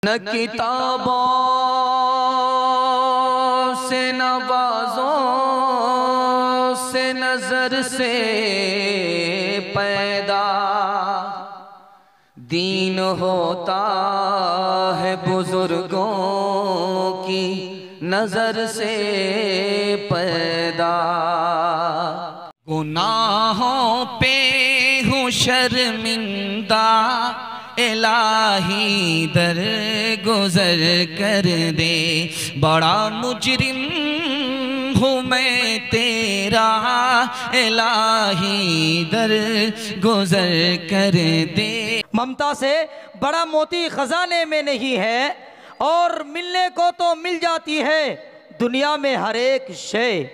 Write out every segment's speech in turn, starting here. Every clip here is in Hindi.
न किताबों से नवाज़ों से नजर से पैदा, दीन होता है बुजुर्गों की नजर से पैदा। गुनाहों पे हूँ शर्मिंदा, इलाही दर गुजर कर दे। बड़ा मुजरिम हूँ मैं तेरा, इलाही दर गुजर कर दे। ममता से बड़ा मोती खजाने में नहीं है, और मिलने को तो मिल जाती है दुनिया में हर एक शय।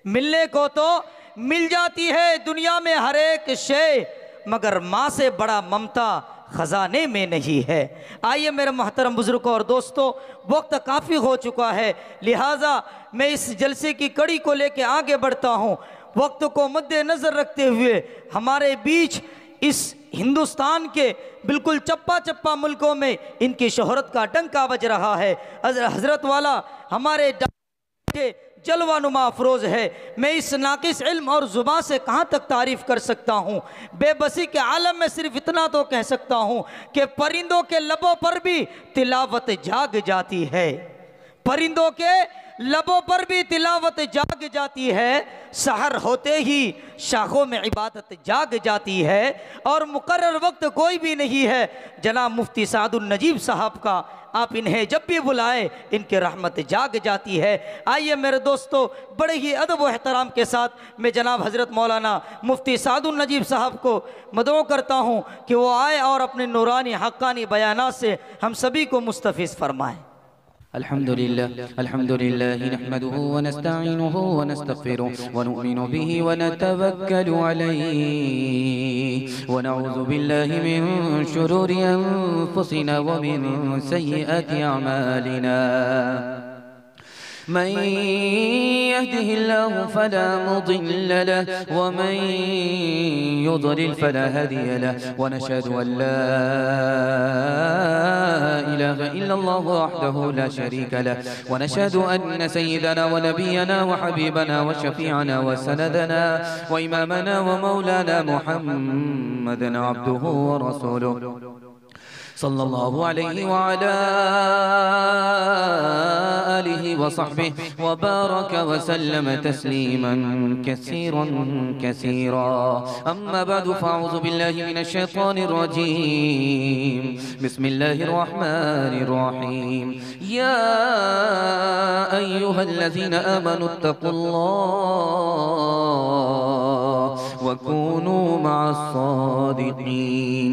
मिलने को तो मिल जाती है दुनिया में हर एक शय, मगर माँ से बड़ा ममता खजाने में नहीं है। आइए मेरे मोहतरम बुजुर्गों और दोस्तों, वक्त काफ़ी हो चुका है, लिहाजा मैं इस जलसे की कड़ी को लेकर आगे बढ़ता हूँ। वक्त को मद्देनज़र रखते हुए हमारे बीच इस हिंदुस्तान के बिल्कुल चप्पा चप्पा मुल्कों में इनकी शोहरत का डंका बज रहा है। हज़रत वाला हमारे जलवानुमा अफरोज़ है। मैं इस नाकिस इल्म और ज़ुबान से कहाँ तक तारीफ़ कर सकता हूँ। बेबसी के आलम में सिर्फ इतना तो कह सकता हूँ कि परिंदों के लबों पर भी तिलावत जाग जाती है। परिंदों के लबों पर भी तिलावत जाग जाती है। सहर होते ही शाखों में इबादत जाग जाती है, और मुकर्रर वक्त कोई भी नहीं है जनाब मुफ्ती सादुल नजीब साहब का। आप इन्हें जब भी बुलाएं इनकी रहमत जाग जाती है। आइए मेरे दोस्तों, बड़े ही अदब व एहतराम के साथ मैं जनाब हज़रत मौलाना मुफ्ती सादुल नजीब साहब को मदऊ करता हूँ कि वो आए और अपने नूरानी हक्कानी बयानात से हम सभी को मुस्तफ़िज़ फरमाएँ। अल्हम्दुलिल्लाह नहमदुहु व नस्तईनुहु व नस्तगफिरुहु व नु'मिनु बिही व नतवक्कलु अलैहि व नऊज़ु बिल्लाहि मिन शुरूरि अनफुसिना व मिन सय्यिआति अमालिना। मन यहदिहिल्लाहु फला मुदिल्ल लहु व मन युद्लिल फला हादिय लहु व नशहदु अन ला इलाहा इल्लल्लाहु वहदहु ला शरीका लहु व नशहदु अन्न सय्यिदना व नबियना व हबीबना व शफीअना व सनदना व इमामना व मौलाना मुहम्मदन अब्दुहु व रसूलुहु सल्लल्लाहु अलैहि व अला आलिहि व सहबिहि व बारक व सल्लम तस्लीमन कसीरन कसीरा। अम्मा बअदु फअऊज़ु बिल्लाहि मिनश शैतानिर रजीम। बिस्मिल्लाहिर रहमानिर रहीम। या अय्युहल्लज़ीना आमनु इत्तक़ुल्लाह व कूनू मअस-सादिक़ीन।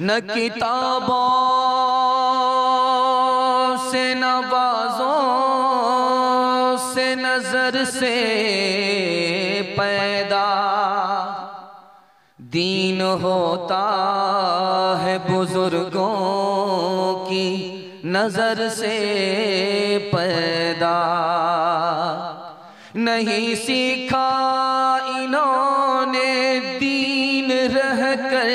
न किताबों से नवाज़ों से नजर से पैदा, दीन होता है बुजुर्गों की नजर से पैदा। नहीं सीखा इन्होंने दीन रह कर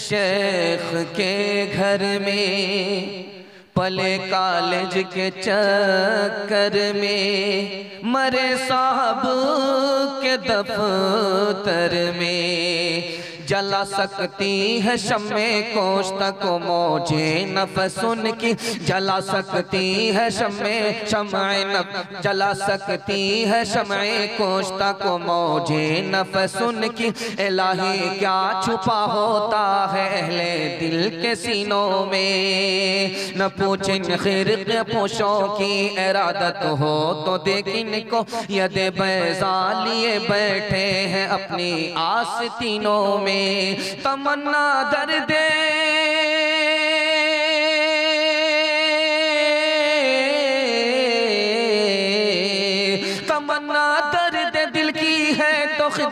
शेख के घर में, पले कॉलेज के चक्कर में, मरे साहब के दफ्तर में। जला सकती है शम्मे कोश्त को मौजे नफसुन की, जला सकती है जला सकती है शम्मे कोश्त को मौजे नफसुन की। इलाही क्या छुपा होता है अहले दिल के सीनों में, न पूछें खिरक पोशों की इरादत हो तो देखिन को यदे बैज़ा लिए बैठे हैं अपनी आस्तीनों में। तमन्ना दर्दे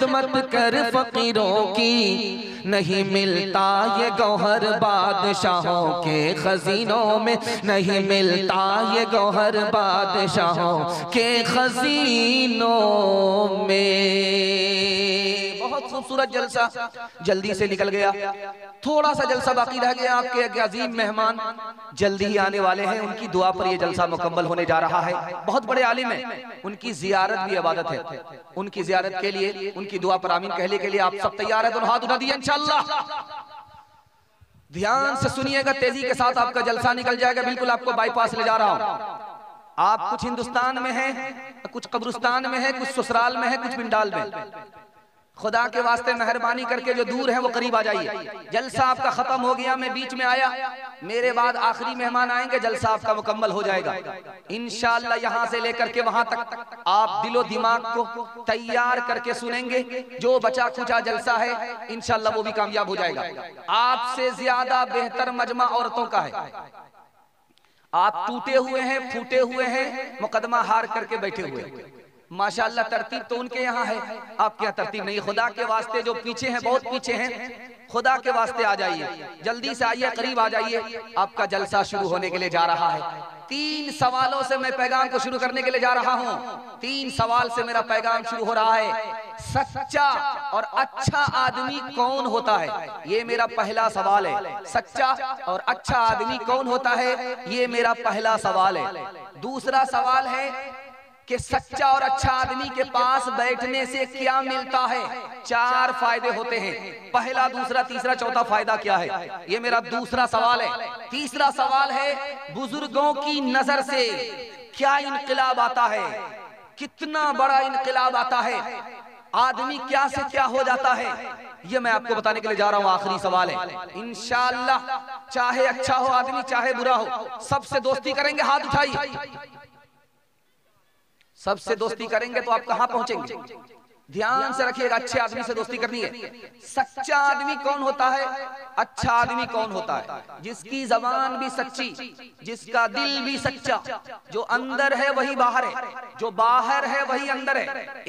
खिदमत कर फकीरों की, नहीं मिलता ये गौहर बादशाहों के खजीनों में, नहीं मिलता ये गौहर बादशाहों के खजीनों में। बहुत खूबसूरत जलसा जल्दी से निकल गया, थोड़ा सा जलसा बाकी रह गया। आपके एक अजीम मेहमान जल्दी ही आने वाले हैं, उनकी दुआ पर यह जलसा मुकम्मल होने जा रहा है। बहुत बड़े आलिम हैं, उनकी जियारत भी इबादत है। उनकी जियारत के लिए, उनकी दुआ पर आमीन कहने के लिए आप सब तैयार हैं? दोनों हाथ उठा दिए इंशाअल्लाह। ध्यान से सुनिएगा, तेजी के साथ आपका जलसा निकल जाएगा। बिल्कुल आपको बाईपास ले जा रहा हूं। आप कुछ हिंदुस्तान में हैं, कुछ कब्रिस्तान में है, कुछ ससुराल में है, कुछ पिंडाल में। खुदा के वास्ते मेहरबानी करके जो दूर है वो करीब आ जाइए। जलसा आपका खत्म हो गया, मैं बीच में आया, मेरे बाद आखिरी मेहमान आएंगे, जलसा आपका मुकम्मल हो जाएगा इंशाअल्लाह। यहाँ से लेकर के वहां तक आप दिलो दिमाग को तैयार करके सुनेंगे। जो बचा खुचा जलसा है इंशाअल्लाह वो भी कामयाब हो जाएगा। आपसे ज्यादा बेहतर मजमा औरतों का है। आप टूटे हुए हैं, फूटे हुए हैं, मुकदमा हार करके बैठे हुए हैं। माशाअल्लाह तरतीब तो उनके यहाँ है, आपके यहाँ तरतीब नहीं। खुदा के वास्ते जो पीछे हैं, बहुत पीछे हैं, खुदा के वास्ते आ जाइए, जल्दी से आइए, करीब आ जाइए। आपका जलसा शुरू होने के लिए जा रहा है। 3 सवालों से मैं पैगाम को शुरू करने के लिए जा रहा हूँ। 3 सवाल से मेरा पैगाम शुरू हो रहा है। सच्चा और अच्छा आदमी कौन होता है? ये मेरा पहला सवाल है। सच्चा और अच्छा आदमी कौन होता है? ये मेरा पहला सवाल है। दूसरा सवाल है कि सच्चा और अच्छा आदमी के पास बैठने से क्या मिलता है? 4 फायदे होते हैं। पहला, दूसरा, तीसरा, चौथा फायदा क्या है? ये मेरा दूसरा सवाल है। तीसरा सवाल है, बुजुर्गों की नजर से क्या इनकलाब आता है? कितना बड़ा इनकलाब आता है? आदमी क्या से क्या हो जाता है? ये मैं आपको बताने के लिए जा रहा हूँ। आखिरी सवाल है इंशाअल्लाह। चाहे अच्छा हो आदमी, चाहे बुरा हो, सबसे दोस्ती करेंगे? हाथ उठाइए। सबसे दोस्ती करेंगे तो आप कहां पहुंचेंगे? ध्यान से रखिएगा, अच्छे आदमी से दोस्ती करनी है। सच्चा आदमी कौन होता है? अच्छा आदमी कौन होता है? जिसकी जबान भी सच्ची, जिसका दिल भी सच्चा, जो अंदर है वही बाहर है, जो बाहर है वही अंदर है।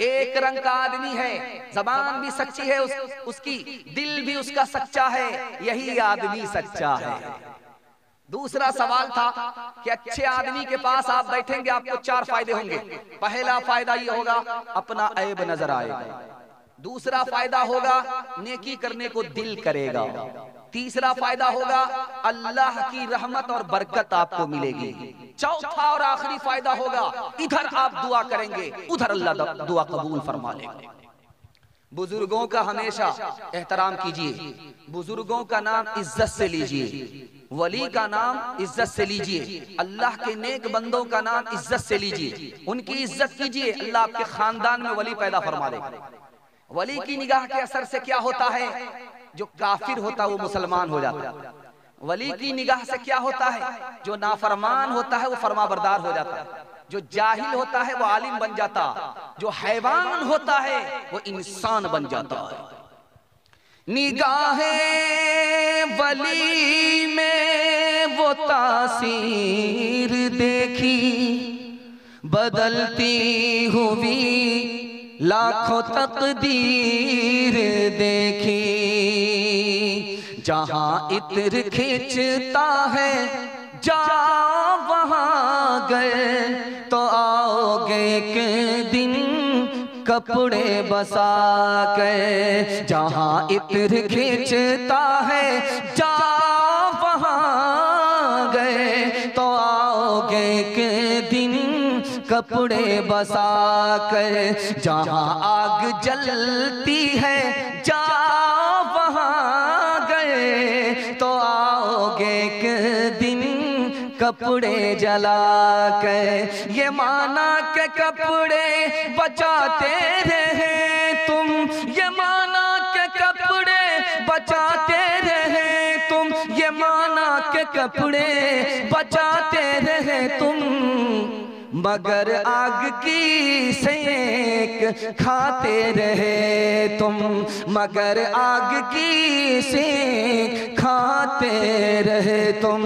एक रंग का आदमी है, जबान भी सच्ची है उसकी, दिल भी उसका सच्चा है, यही आदमी सच्चा है। दूसरा सवाल था कि अच्छे आदमी के पास आप बैठेंगे, आपको 4 फायदे होंगे। पहला फायदा ये होगा, अपना ऐब नजर आएगा। दूसरा फायदा होगा, नेकी करने को दिल करेगा। तीसरा फायदा होगा, अल्लाह की रहमत और बरकत आपको मिलेगी। चौथा और आखिरी फायदा होगा, इधर आप दुआ करेंगे, उधर अल्लाह दुआ कबूल फरमा लेगा। बुजुर्गों का हमेशा एहतराम कीजिए, बुजुर्गों का नाम इज्जत से लीजिए, वली का नाम इज्जत से लीजिए, अल्लाह के नेक बंदों का नाम इज्जत से लीजिए, उनकी इज्जत कीजिए। अल्लाह आपके खानदान में वली पैदा फरमा देगा। वली की निगाह के असर से क्या होता है? जो काफिर होता है वो मुसलमान हो जाता है। वली की निगाह से क्या होता है? जो नाफरमान होता है वो फरमाबरदार हो जाता है। जो जाहिल होता है वो आलिम बन जाता, जो हैवान होता है वो इंसान बन जाता है। निगाहे वली में वो तासीर देखी, बदलती हुई लाखों तकदीर देखी। जहां इत्र खींचता है जा वहां गए, तो आओगे के दिन कपड़े बसा के। जहां इत्र खींचता है जा वहां गए, तो आओगे के दिन कपड़े बसा कर। जहां आग जलती है जा वहां गए, तो आओगे के दिन कपड़े जला कर। ये माना के कपड़े बचाते रहे तुम, ये माना के कपड़े बचाते रहे तुम, ये माना के कपड़े बचाते रहे तुम। मगर आग की सेक खाते रहे तुम, मगर आग की सेक खाते रहे तुम।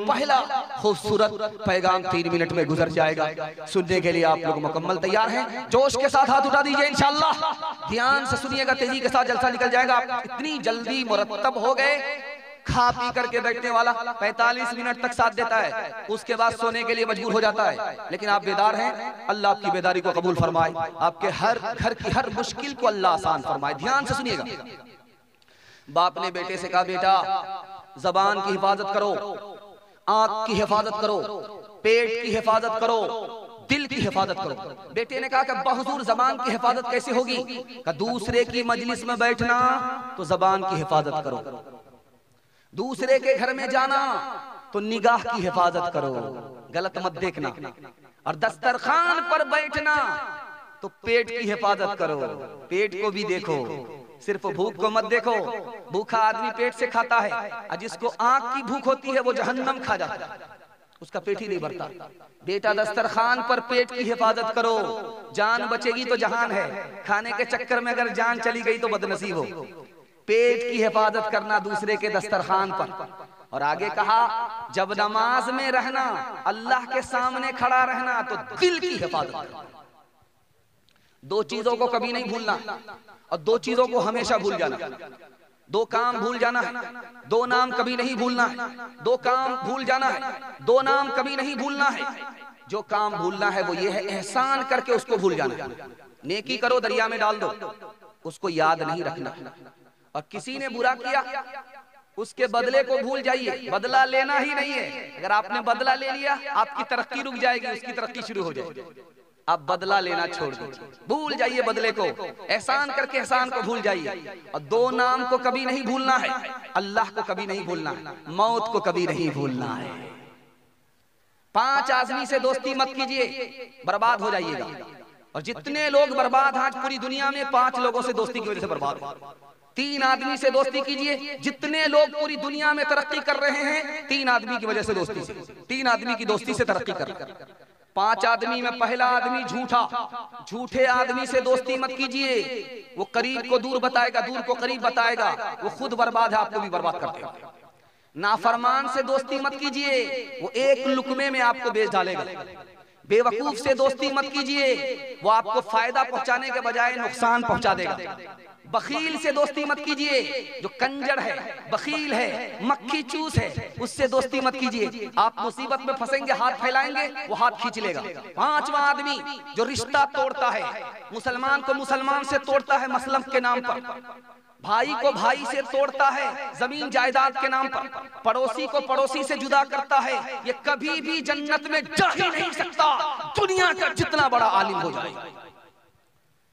पहला खूबसूरत पैगाम 3 मिनट में गुजर जाएगा। सुनने के लिए आप लोग मुकम्मल तैयार हैं? जोश के साथ हाथ उठा दीजिए इंशाअल्लाह। ध्यान से सुनिएगा, तेजी के साथ जलसा निकल जाएगा। आप इतनी जल्दी मुरत्तब हो गए, खा पी करके बैठने वाला 45 मिनट तक साथ देता है, उसके बाद सोने के लिए मजबूर हो जाता है। लेकिन आप बेदार हैं, अल्लाह आपकी बेदारी को कबूल फरमाए, आपके हर घर की हर मुश्किल को अल्लाह आसान फरमाए। ध्यान से सुनिएगा। बाप ने बेटे से कहा, बेटा जबान की हिफाजत करो, आंख की हिफाजत करो, पेट की हिफाजत करो, दिल की हिफाजत करो। बेटे ने कहा कि अब्बा हुजूर जबान की हिफाजत कैसे होगी? कहा दूसरे की मजलिस में बैठना तो जबान की हिफाजत करो, दूसरे के घर में जाना तो निगाह की हिफाजत करो, गलत मत देखना, और दस्तरखान पर बैठना तो पेट की हिफाजत करो, पेट को भी देखो, सिर्फ भूख को मत देखो। भूखा आदमी पेट से खाता है, और जिसको आंख की भूख होती है वो जहन्नम खा जाता है, उसका पेट ही नहीं भरता। बेटा दस्तरखान पर पेट की हिफाजत करो, जान बचेगी तो जहान है, खाने के चक्कर में अगर जान चली गई तो बदनसीब हो। पेट की हिफाजत करना दूसरे के दस्तरखान पर। और आगे कहा, जब नमाज में रहना, अल्लाह के सामने खड़ा रहना तो दिल की हिफाजत करना। 2 चीजों को कभी नहीं भूलना, और 2 चीजों को हमेशा भूल जाना। 2 काम भूल जाना है, 2 नाम कभी नहीं भूलना है। 2 काम भूल जाना है, 2 नाम कभी नहीं भूलना है। जो काम भूलना है वो ये है, एहसान करके उसको भूल जाना। नेकी करो दरिया में डाल दो, उसको याद नहीं रखना। और किसी ने बुरा किया, उसके बदले को भूल जाइए, बदला लेना ही नहीं है। अगर आपने बदला ले लिया, आपकी तरक्की रुक जाएगी, उसकी तरक्की शुरू हो जाएगी। आप बदला लेना छोड़ दीजिए, भूल जाइए बदले को, एहसान करके एहसान को भूल जाइए। और 2 नाम को कभी नहीं भूलना है, अल्लाह को कभी नहीं भूलना है, मौत को कभी नहीं भूलना है। 5 आदमी से दोस्ती मत कीजिए, बर्बाद हो जाइएगा। और जितने लोग बर्बाद आज पूरी दुनिया में 5 लोगों से दोस्ती की वजह से बर्बाद हो। 3 आदमी से दोस्ती कीजिए, जितने लोग पूरी दुनिया में तरक्की कर रहे हैं 3 आदमी की वजह से दोस्ती से, 3 आदमी की दोस्ती से तरक्की कर रहे हैं। 5 आदमी में पहला आदमी झूठा, झूठे आदमी से दोस्ती मत कीजिए, वो करीब को दूर बताएगा, दूर को करीब बताएगा, वो खुद बर्बाद है, आपको भी बर्बाद कर देगा। नाफरमान से दोस्ती मत कीजिए, वो एक लुकमे में आपको बेच डालेगा। बेवकूफ से दोस्ती मत कीजिए, वो आपको फायदा पहुंचाने के बजाय नुकसान पहुंचा देगा। बखील से दोस्ती मत कीजिए, जो कंजर है, बखील है, मक्खी चूस है, उससे दोस्ती मत कीजिए। आप मुसीबत में फंसेंगे, हाथ फैलाएंगे, वो हाथ खींच लेगा। 5वां आदमी जो रिश्ता तोड़ता है, मुसलमान को मुसलमान से तोड़ता है मसलक के नाम पर, भाई को भाई से तोड़ता है जमीन जायदाद के नाम पर, पड़ोसी को पड़ोसी से जुदा करता है, ये कभी भी जन्नत में जा ही नहीं सकता। दुनिया का जितना बड़ा आलिम हो जाए,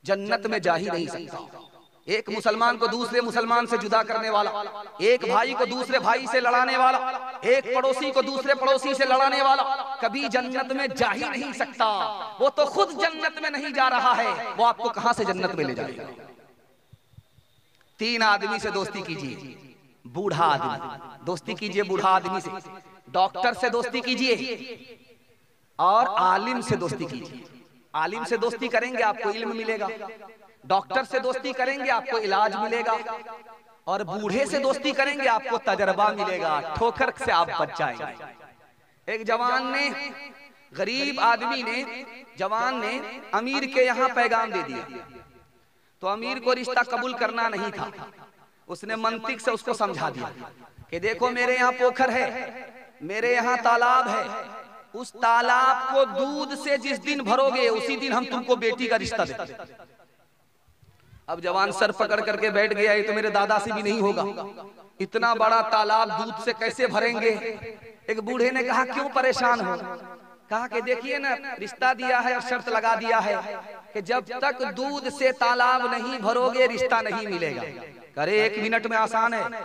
जन्नत में जा ही नहीं सकता। एक मुसलमान को दूसरे मुसलमान से जुदा करने वाला, एक भाई को दूसरे भाई से लड़ाने वाला, एक पड़ोसी को दूसरे पड़ोसी से लड़ाने वाला कभी जन्नत में जा ही नहीं सकता। वो तो खुद जन्नत में नहीं जा रहा है, वो आपको कहां से जन्नत में ले जाएगा। 3 आदमी से दोस्ती कीजिए, बूढ़ा आदमी दोस्ती कीजिए, बूढ़ा आदमी से, डॉक्टर से दोस्ती कीजिए, और आलिम से दोस्ती कीजिए। आलिम से दोस्ती करेंगे आपको इल्म मिलेगा, डॉक्टर से दोस्ती करेंगे आपको इलाज मिलेगा, और बूढ़े से दोस्ती करेंगे आपको तजर्बा मिलेगा, ठोकर से आप बच जाएंगे। एक जवान ने, गरीब आदमी ने, जवान ने अमीर के यहाँ पैगाम दे दिया, तो अमीर को रिश्ता कबूल करना नहीं था। उसने मंतिक से उसको समझा दिया कि देखो मेरे यहाँ पोखर है, मेरे यहाँ तालाब है, उस तालाब को दूध से जिस दिन भरोगे उसी दिन हम तुमको बेटी का रिश्ता देंगे। अब जवान सर पकड़ करके बैठ गया, ये तो मेरे दादा से भी नहीं होगा, इतना बड़ा तालाब दूध से कैसे भरेंगे। एक बूढ़े ने कहा क्यों परेशान हो? कहा कि देखिए ना, रिश्ता दिया है और शर्त लगा दिया है कि जब तक दूध से तालाब नहीं भरोगे रिश्ता नहीं मिलेगा। अरे 1 मिनट में आसान है,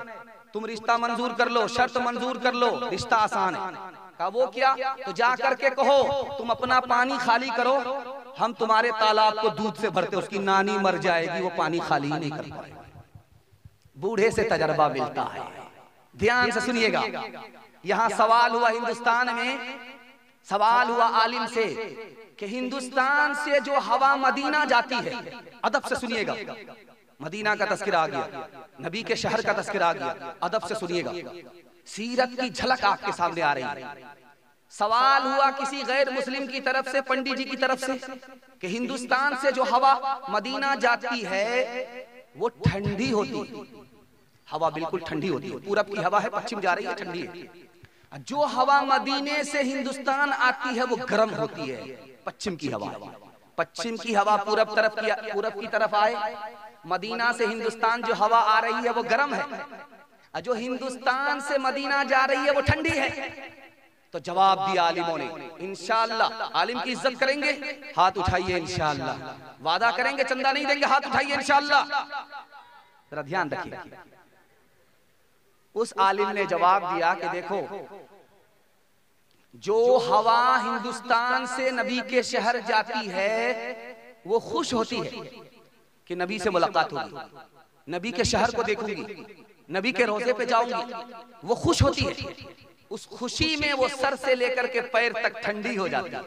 तुम रिश्ता मंजूर कर लो, शर्त मंजूर कर लो, रिश्ता आसान है। कहा वो क्या? तो जा करके कहो तुम अपना पानी खाली करो, हम तुम्हारे तालाब को दूध से भरते, उसकी नानी मर जाएगी, वो पानी खाली ही नहीं कर पाएगा। बूढ़े से तजर्बा मिलता है। ध्यान से सुनिएगा, यहाँ सवाल हुआ हिंदुस्तान में सवाल हुआ आलिम से कि हिंदुस्तान से जो हवा मदीना जाती है, अदब से सुनिएगा, मदीना का तस्करा आ गया, नबी के शहर का तस्करा आ गया, अदब से सुनिएगा, सीरत की झलक आपके सामने आ रही है। सवाल हुआ किसी गैर मुस्लिम की तरफ से, पंडित जी की तरफ से, कि हिंदुस्तान से जो हवा मदीना जाती है वो ठंडी होती है, हवा बिल्कुल ठंडी होती है, पूरब की हवा है, पश्चिम जा रही है, ठंडी है। जो हवा मदीने से हिंदुस्तान आती है वो गर्म होती है, पश्चिम की हवा। पश्चिम की हवा पूरब की तरफ आए, मदीना से हिंदुस्तान जो हवा आ रही है वो गर्म है, और जो हिंदुस्तान से मदीना जा रही है वो ठंडी है। तो जवाब दिया आलिमों ने, इंशाअल्लाह। आलिम की इज्जत करेंगे, हाथ उठाइए इंशाअल्लाह। वादा करेंगे चंदा नहीं देंगे, हाथ उठाइए इंशाअल्लाह। जरा ध्यान रखिए, उस आलिम ने जवाब दिया कि देखो, जो हवा हिंदुस्तान से नबी के शहर जाती है वो खुश होती है कि नबी से मुलाकात होगी, नबी के शहर को देखूंगी, नबी के रोजे पे जाऊंगी, वो खुश होती है। उस खुशी में वो सर से लेकर के पैर तक ठंडी हो जाती है।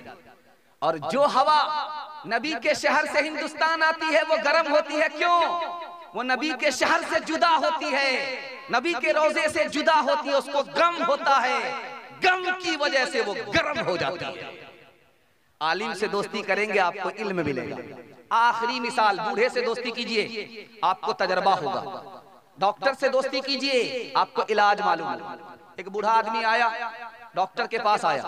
और जो हवा नबी के शहर से हिंदुस्तान आती है वो गर्म होती है। क्यों? वो नबी के शहर से जुदा होती है, नबी के रोजे से जुदा होती है, उसको गम होता है, गम की वजह से वो गर्म हो जाती है। आलिम से दोस्ती करेंगे आपको इल्म मिलेगा। आखिरी मिसाल, बूढ़े से दोस्ती कीजिए आपको तजर्बा होगा, डॉक्टर से दोस्ती कीजिए आपको इलाज मालूम होगा। एक बूढ़ा आदमी आया, डॉक्टर के पास आया,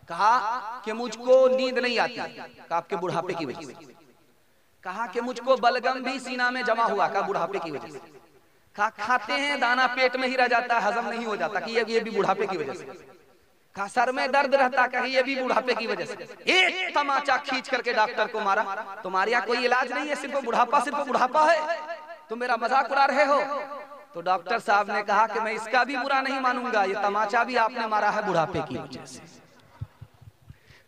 कहा कि मुझको नींद नहीं आती। कहा आपके बुढ़ापे की वजह से। कहा कि मुझको बलगम भी सीना में जमा हुआ। कहा बुढ़ापे की वजह से। कहा खाते हैं दाना पेट में ही रह जाता है, हजम नहीं हो जाता। कि ये भी बुढ़ापे की वजह से। कहा सर में दर्द रहता, कहीं ये भी बुढ़ापे की वजह से। एक तमाचा खींच करके डॉक्टर को मारा, तुम्हारे यहाँ कोई इलाज नहीं है, सिर्फ बुढ़ापा है, तुम मेरा मजाक उड़ा रहे हो। तो डॉक्टर साहब ने कहा कि मैं इसका भी बुरा नहीं मानूंगा, ये तमाचा भी आपने मारा है बुढ़ापे की वजह से।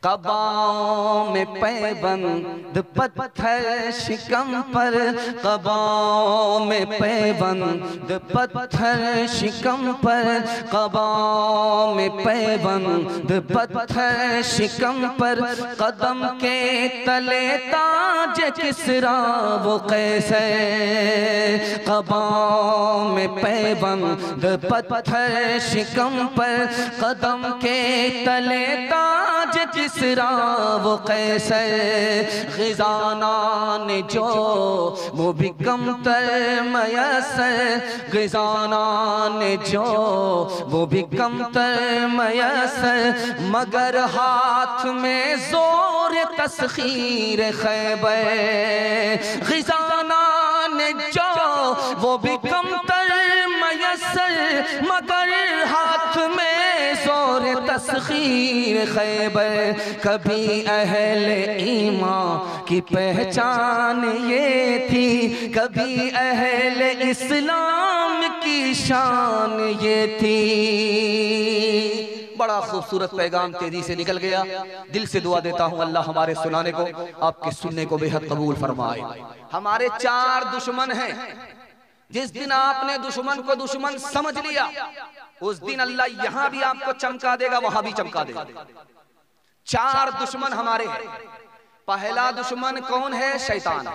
कबाओं में पैबंद पत्थर शिकम पर, कबाओं में पैबंद पत्थर शिकम पर, कबाओं में पैबंद पत्थर शिकम पर, कदम के तले ताज किसरा वो कैसर। कबाओं में पैबंद पत्थर शिकम पर, कदम के तले ताज किसरा वो कैसर। ग़िज़ाना ने जो वो भी कमतर मयसर, ग़िज़ाना ने जो वो भी कमतर मयसर, मगर हाथ में जोर तस्खीर खैबर। ग़िज़ाना ने जो वो भी कमतर मयसर, मगर हाथ में जोर तस्खीर खैबर। कभी अहले ईमान की पहचान ये थी, कभी अहले इस्लाम की शान ये थी। बड़ा खूबसूरत पैगाम तेजी से निकल गया। दिल से दुआ देता हूँ अल्लाह हमारे सुनाने को, आपके सुनने को बेहद कबूल फरमाए। हमारे 4 दुश्मन हैं। जिस दिन आपने दुश्मन को दुश्मन समझ लिया, उस दिन अल्लाह यहां भी आपको चमका देगा, वहां भी चमका देगा। 4 दुश्मन हमारे हैं। पहला दुश्मन कौन है? शैतान,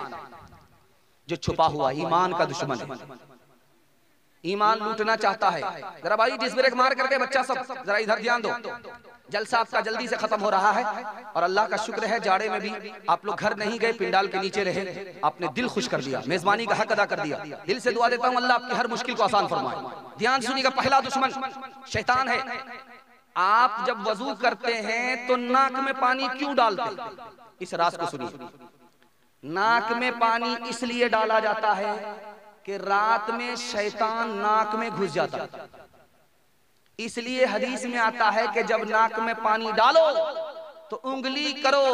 जो छुपा हुआ ईमान का दुश्मन है। ईमान लूटना चाहता है। जरा भाई डिस्क ब्रेक मार करके बच्चा सब जरा इधर ध्यान दो। जलसा आपका जल्दी से खत्म हो रहा है और अल्लाह का शुक्र है जाड़े में भी आप लोग घर नहीं गए, पिंडाल के नीचे रहे। आपने दिल खुश कर दिया, मेजबानी का हक अदा कर दिया। दिल से दुआ देता हूँ अल्लाह आपकी हर मुश्किल को आसान फरमाए। ध्यान सुनिएगा, पहला दुश्मन शैतान है। आप जब वजू करते हैं तो नाक में पानी क्यों डालते? इस राज को सुनिए। नाक में पानी इसलिए डाला जाता है कि रात में शैतान नाक में घुस जाता है। इसलिए हदीस में आता है कि जब नाक में पानी डालो तो उंगली करो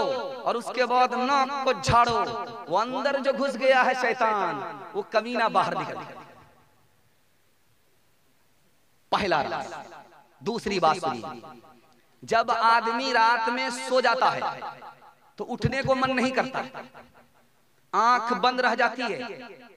और उसके बाद नाक को झाड़ो। वो अंदर जो घुस गया है शैतान, वो कमीना बाहर निकल गया। पहला राज। दूसरी बात सुनिए, जब आदमी रात में सो जाता है तो उठने को मन नहीं करता। आंख बंद रह जाती है,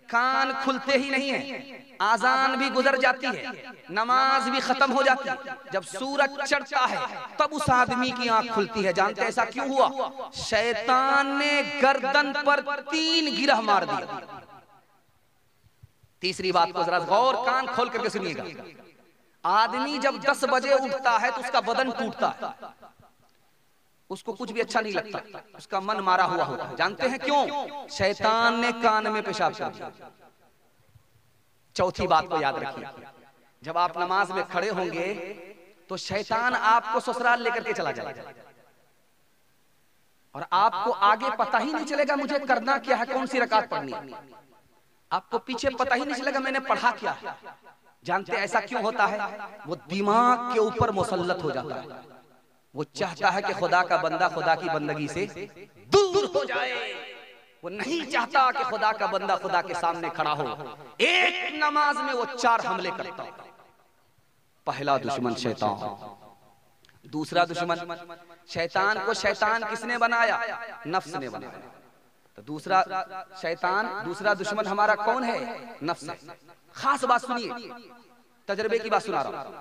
कान खुलते ही नहीं है, आजान भी गुजर जाती है, नमाज भी खत्म हो जाती है। जब सूरज चढ़ता है तब उस आदमी की आंख खुलती है। जानते हैं ऐसा क्यों हुआ? शैतान ने गर्दन पर 3 गिरह मार दिया। तीसरी बात को जरा गौर कान खोल करके सुनिएगा। आदमी जब 10 बजे उठता है तो उसका बदन टूटता है, उसको कुछ भी अच्छा नहीं लगता, उसका मन मारा हुआ होता है। जानते हैं क्यों? शैतान ने कान में पेशाब कर दिया। चौथी बात को याद रखिए, जब आप नमाज में खड़े होंगे तो शैतान आपको ससुराल लेकर के चला जाएगा और आपको आगे पता ही नहीं चलेगा मुझे करना क्या है, कौन सी रकात पढ़नी है। आपको पीछे पता ही नहीं चलेगा मैंने पढ़ा क्या है। जानते ऐसा क्यों होता है? वो दिमाग के ऊपर मुसल्लत हो जाता है। वो चाहता है कि खुदा का बंदा खुदा की बंदगी से दूर हो जाए। वो नहीं चाहता कि खुदा का बंदा खुदा के सामने खड़ा हो। एक नमाज में वो 4 हमले करता है। पहला दुश्मन शैतान, दूसरा दुश्मन शैतान को शैतान किसने बनाया? नफ्स ने बनाया। तो दूसरा शैतान, दूसरा दुश्मन हमारा कौन है? नफ्स है। खास बात सुनिए, तजर्बे की बात सुना रहा हूं।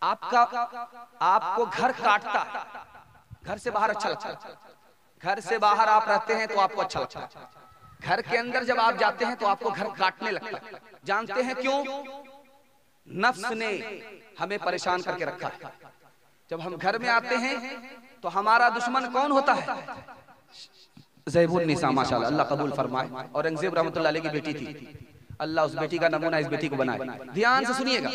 आपको घर काटता है, घर से बाहर अच्छा लगता है, घर से बाहर आप रहते हैं तो आपको अच्छा लगता है, घर के अंदर जब आप जाते हैं तो आपको घर काटने लगता है। जानते हैं क्यों? नफ्स ने हमें परेशान करके रखा है। जब हम घर में आते हैं तो हमारा दुश्मन कौन होता है? ज़ैबुन निसा, माशाअल्लाह, अल्लाह कबूल फरमाए। औरंगजेब रहमतुल्लाह अलैह की बेटी थी, अल्लाह उस बेटी का नमूना इस बेटी को बनाए। ध्यान से सुनिएगा,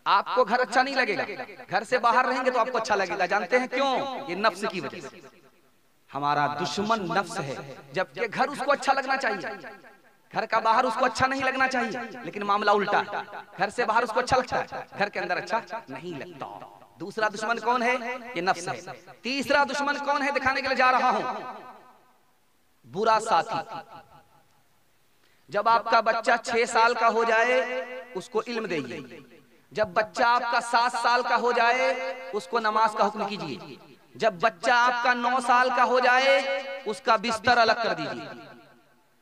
आपको घर अच्छा नहीं लगेगा, घर से बाहर रहेंगे तो आपको अच्छा लगेगा। जानते हैं क्यों? ये नफ्स की वजह से। हमारा दुश्मन नफ्स है, जबकि घर उसको अच्छा लगना चाहिए, घर का बाहर उसको अच्छा नहीं लगना चाहिए, लेकिन मामला उल्टा है। घर से बाहर उसको अच्छा लगता है, घर के अंदर अच्छा नहीं लगता। दूसरा दुश्मन कौन है? ये नफ्स है। तीसरा दुश्मन कौन है दिखाने के लिए जा रहा हूं, बुरा साथी। जब आपका बच्चा 6 साल का हो जाए उसको इल्म दीजिए, जब बच्चा आपका 7 साल का हो जाए उसको नमाज का हुक्म कीजिए, जब बच्चा आपका 9 साल का हो जाए उसका बिस्तर अलग कर दीजिए।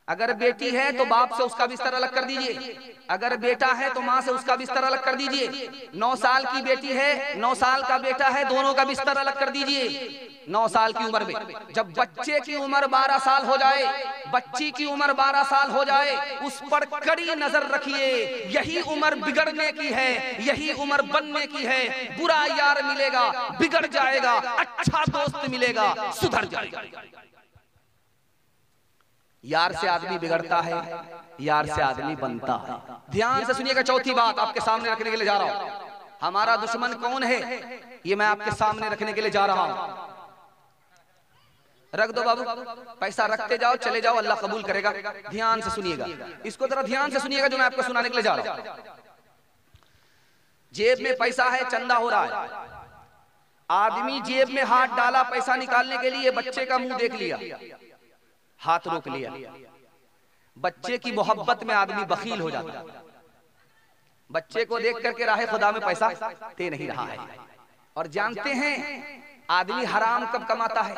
अगर बेटी है तो बाप से उसका बिस्तर अलग कर दीजिए, अगर बेटा है तो माँ से उसका बिस्तर अलग कर दीजिए। 9 साल की बेटी है, 9 साल का बेटा है, दोनों का बिस्तर अलग कर दीजिए। 9 साल की उम्र में जब बच्चे की उम्र 12 साल हो जाए, बच्ची की उम्र 12 साल हो जाए, उस पर कड़ी नजर रखिए। यही उम्र बिगड़ने की है, यही उम्र बनने की है। बुरा यार मिलेगा, बिगड़ जाएगा, अच्छा दोस्त मिलेगा, सुधर जाएगा। यार से आदमी बिगड़ता है, यार से आदमी बनता है। ध्यान से सुनिएगा, चौथी बात आपके सामने रखने के लिए जा रहा हूं। हमारा दुश्मन कौन है ये मैं आपके सामने रखने के लिए जा रहा हूं। रख दो बाबू, पैसा रखते जाओ, चले जाओ, अल्लाह कबूल करेगा। ध्यान से सुनिएगा, इसको जरा ध्यान से सुनिएगा जो मैं आपको सुनाने के लिए जा रहा हूं। जेब में पैसा है, चंदा हो रहा है, आदमी जेब में हाथ डाला पैसा निकालने के लिए, बच्चे का मुंह देख लिया, हाथ रोक लिया। बच्चे की मोहब्बत में आदमी बखील हो जाता है। बच्चे को देख करके राहे खुदा में पैसा दे नहीं रहा है। और जानते हैं आदमी हराम कब कमाता है?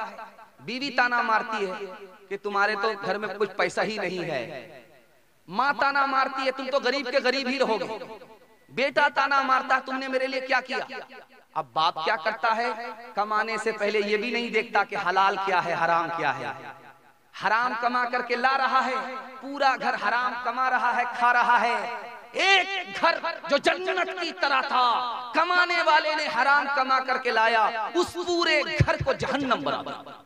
बीवी ताना मारती है कि तुम्हारे तो घर में कुछ पैसा ही नहीं है, माँ ताना मारती है तुम तो गरीब के गरीब ही रहोगे, बेटा ताना मारता है तुमने मेरे लिए क्या किया। अब बाप क्या करता है? कमाने से पहले ये भी नहीं देखता कि हलाल क्या है हराम क्या है। हराम कमा करके ला रहा है, पूरा घर हराम कमा रहा है, खा रहा है। एक घर जो जन्नत की तरह था, कमाने वाले ने हराम कमा करके लाया, उस पूरे घर को जहन्नम बना दिया।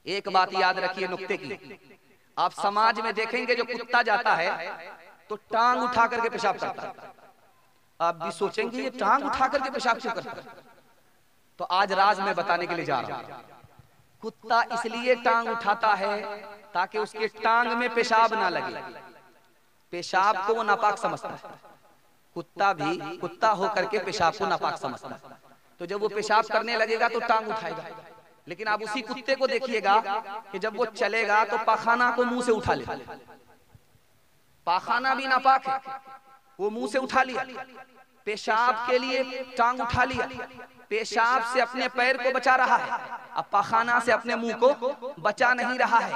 एक बात याद रखिए नुक्ते की, आप समाज में देखेंगे जो कुत्ता जाता है तो टांग उठा करके पेशाब करता है। आप भी सोचेंगे ये टांग उठा करके पेशाब क्यों करता है? तो आज राज में बताने के लिए जा रहा हूं। कुत्ता इसलिए टांग उठाता है ताकि उसके टांग में पेशाब ना लगे। पेशाब को वो नापाक समझता है, कुत्ता भी कुत्ता होकर के पेशाब को नापाक समझता है। तो जब वो पेशाब करने लगेगा तो टांग उठाएगा। लेकिन आप उसी कुत्ते को देखिएगा कि जब वो चलेगा तो पाखाना को मुंह से उठा लेगा। पाखाना भी नापाक है, वो मुंह से उठा लिया। पेशाब के लिए टांग उठा लिया, पेशाब से अपने पैर को बचा रहा है, अब पाखाना से अपने मुंह को बचा नहीं रहा है।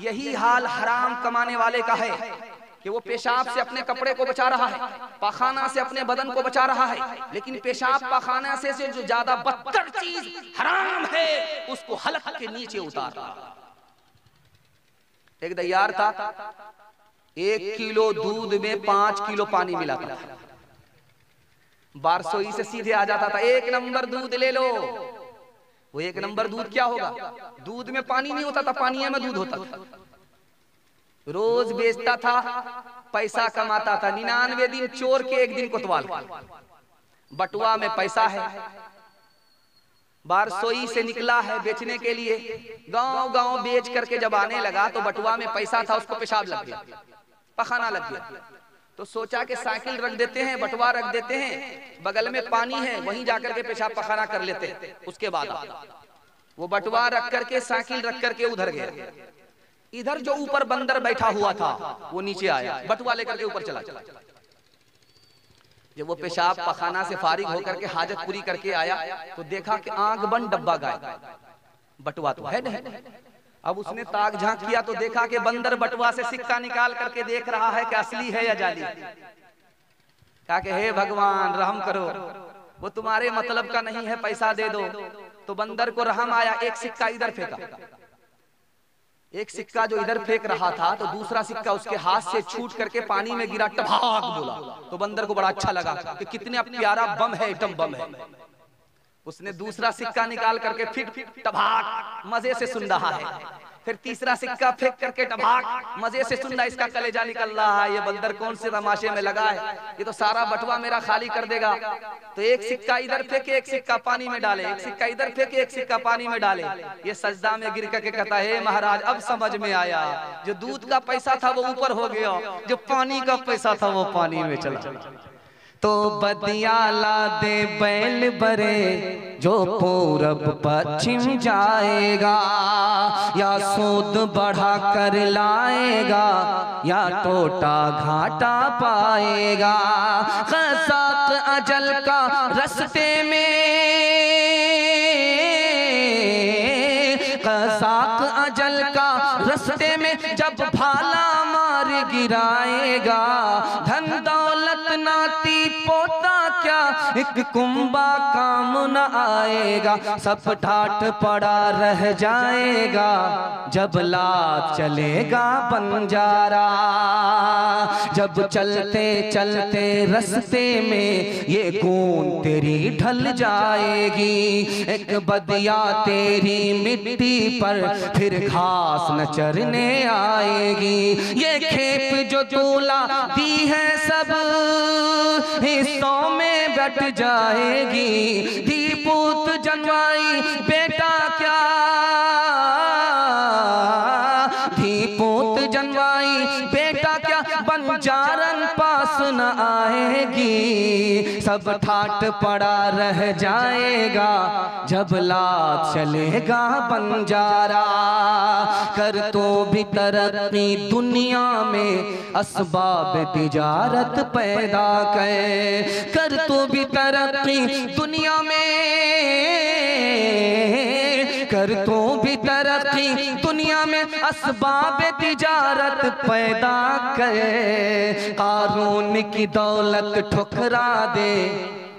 यही हाल हराम कमाने वाले का है कि वो पेशाब से अपने कपड़े को बचा रहा है, पाखाना से अपने बदन को बचा रहा है, लेकिन पेशाब पाखाना से जो ज्यादा बदतर चीज हराम है उसको हलक के नीचे उतार रहा। एक दयार था, 1 किलो दूध में 5 किलो पानी मिलाता था, बारसोई से सीधे आ जाता था, 1 नंबर दूध ले लो। वो 1 नंबर दूध क्या होगा? दूध में पानी नहीं होता था, पानी में दूध होता था। रोज बेचता था, पैसा कमाता था, 99 दिन चोर के 1 दिन कोतवाल। बटुआ में पैसा है, बारसोई से निकला है बेचने के लिए, गांव गांव बेच करके जब आने लगा तो बटुआ में पैसा था, उसको पेशाब लग गया, पखाना लग गया। तो सोचा कि साइकिल रख देते हैं, बटुआ रख देते हैं, बगल में पानी है, वहीं जाकर के पेशाब पखाना कर लेते हैं। उसके बाद वो बटुआ रख करके साइकिल रख करके उधर गया। इधर जो ऊपर बंदर बैठा हुआ था वो नीचे आया, बटुआ लेकर के ऊपर चला। जब वो पेशाब पखाना से फारिग होकर के हाजत पूरी करके आया तो देखा कि आंख बंद, डब्बा गायब, बटुआ तो है नहीं। अब उसने ताक झांक किया तो देखा कि बंदर बटुआ से सिक्का निकाल करके देख रहा है कि असली है या जाली। कहा कि हे भगवान रहम करो, वो तुम्हारे मतलब का नहीं है, पैसा दे दो। तो बंदर को रहम आया, एक सिक्का इधर फेंका, एक सिक्का जो इधर फेंक रहा था तो दूसरा सिक्का उसके हाथ से छूट करके पानी में गिरा, टभाक बोला। तो बंदर को बड़ा अच्छा लगा कि कितने प्यारा बम है, एटम बम है। उसने दूसरा सिक्का निकाल करके फिर टभाक मजे से सुन रहा है, फिर तीसरा सिक्का फेंक करके टभाक मजे से सुन रहा है, इसका कलेजा निकल रहा है, ये बंदर कौन से तमाशे में लगा है, ये तो सारा बटुआ मेरा खाली कर देगा। तो एक सिक्का इधर फेंके, एक सिक्का पानी में डाले, एक सिक्का इधर फेंके, एक सिक्का पानी में डाले। ये सजदा में गिर करके कहता है, महाराज अब समझ में आया, जो दूध का पैसा था वो ऊपर हो गया, जो पानी का पैसा था वो पानी में चला। तो बदियाला दे बैल बरे जो पूरब पश्चिम जाएगा, या सूद बढ़ा कर लाएगा या टोटा घाटा पाएगा। क़ज़ाक़ अजल का रस्ते में, क़ज़ाक़ अजल का रस्ते में जब भाला मार गिराएगा, धन दौलत नाती पोता क्या एक कुंबा काम न आएगा। सब ठाठ पड़ा रह जाएगा जब लात चलेगा बंजारा। जब चलते चलते रस्ते में ये खून तेरी ढल जाएगी, एक बदिया तेरी मिट्टी पर फिर घास न चरने आएगी। ये खेप जो तूला दी है सब हिस्सों में बट जाएगी, धी पूत जनवाई बेटा क्या, धी पूत जनवाई बेटा क्या बंजारन पास न आएगी। सब ठाट पड़ा रह जाएगा जब लात चलेगा बंजारा। कर तो भी तरक्की दुनिया में असबाब तिजारत पैदा कर तो भी तरक्की दुनिया में, कर तो भी तरक्की दुनिया में असबाब तिजारत पैदा कर। कारून की दौलत ठुकरा दे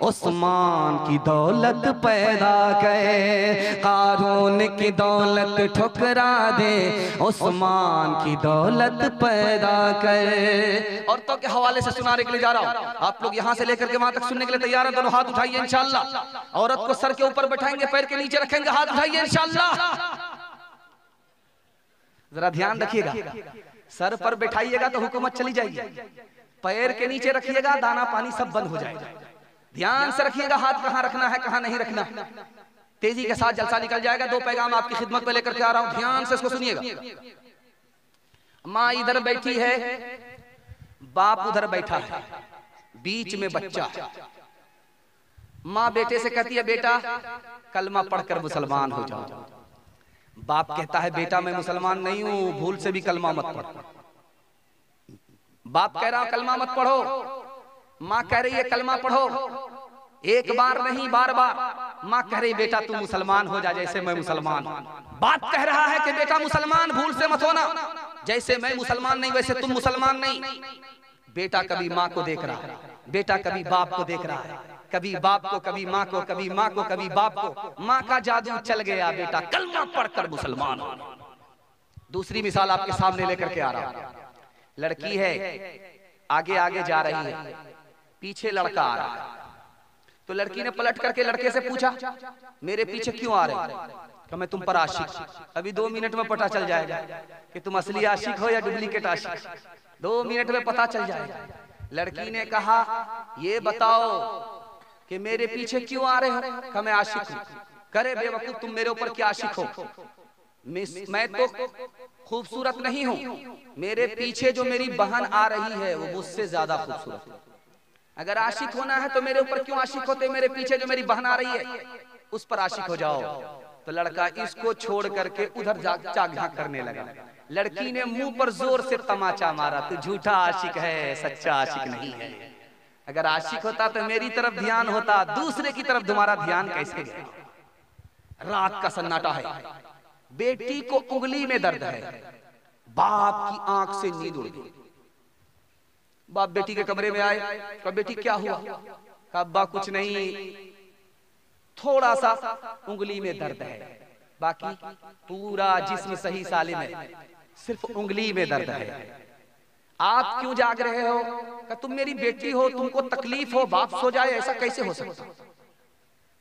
उस्मान की दौलत पैदा कर। कारून की दौलत ठुकरा दे उस्मान की दौलत पैदा कर। औरतों के हवाले से सुनाने के लिए जा रहा हूँ, आप लोग यहाँ से लेकर के वहां तक सुनने के लिए तैयार हैं? दोनों हाथ उठाइए इंशाअल्लाह। औरत को सर के ऊपर बैठाएंगे, पैर के नीचे रखेंगे, हाथ उठाइए इंशाअल्लाह। जरा ध्यान रखिएगा, सर पर बैठाइएगा तो हुकूमत चली जाएगी, पैर के नीचे रखिएगा दाना पानी सब बंद हो जाएगा। ध्यान से रखिएगा हाथ कहाँ रखना है कहाँ नहीं रखना। तेजी के साथ जलसा निकल जाएगा। 2 पैगाम आपकी खिदमत में लेकर के आ रहा हूं, ध्यान से इसको सुनिएगा। माँ इधर बैठी है, बाप उधर बैठा है, बीच में बच्चा। माँ बेटे से कहती है बेटा कलमा पढ़कर मुसलमान हो जाओ। बाप कहता है बेटा मैं मुसलमान नहीं हूं, भूल से भी कलमा मत पढ़ो। बाप कह रहा कलमा मत पढ़ो, माँ कह रही है कलमा पढ़ो, एक बार नहीं बार बार। माँ कह रही बेटा तू मुसलमान हो जा जैसे मैं मुसलमान। बाप कह रहा है कि बेटा मुसलमान भूल से मत होना, जैसे मैं मुसलमान नहीं वैसे तुम मुसलमान नहीं। बेटा कभी माँ को देख रहा है, बेटा कभी बाप को देख रहा है, कभी बाप को, कभी माँ को, कभी माँ को, कभी बाप को। माँ का जादू चल गया, बेटा कलमा पढ़कर मुसलमान हो। दूसरी मिसाल आपके सामने लेकर के आ रहा हूं। लड़की है, आगे आगे जा रही है, पीछे लड़का आ रहा है। तो लड़की ने पलट करके लड़के से पूछा मेरे पीछे क्यों आ रहे हो? कहा मैं तुम पर आशिक। अभी 2 मिनट में पता चल जाएगा कि तुम असली आशिक हो या डुप्लीकेट आशिक, 2 मिनट में पता चल जाएगा। लड़की ने कहा ये बताओ कि मेरे पीछे क्यों आ रहे हो? कहा मैं आशिक हूं। करे बेवकूफ, तुम मेरे ऊपर क्या आशिक हो? मैं तो खूबसूरत नहीं हूं, मेरे पीछे जो मेरी बहन आ रही है वो मुझसे ज्यादा खूबसूरत है। अगर आशिक होना है तो मेरे ऊपर क्यों आशिक होते? मेरे पीछे जो मेरी बहन आ रही है उस पर आशिक हो जाओ। तो लड़का इसको छोड़ करके उधर झांक करने लगा। लड़की ने मुंह पर जोर से तमाचा मारा, तू झूठा आशिक है, सच्चा आशिक नहीं है। अगर आशिक होता तो मेरी तरफ ध्यान होता, दूसरे की तरफ तुम्हारा ध्यान कैसे गया? रात का सन्नाटा है, बेटी को उंगली में दर्द है, बाप की आंख से नींद उड़ गई। बाप बेटी के कमरे में आए, कहा बेटी क्या हुआ? कहा अब्बा कुछ नहीं, थोड़ा सा उंगली में दर्द है, बाकी पूरा जिस्म सही सालिम है, सिर्फ उंगली में दर्द है। आप क्यों जाग रहे हो? कहा तुम मेरी बेटी हो, तुमको तकलीफ हो, बाप सो जाए, ऐसा कैसे हो सकता?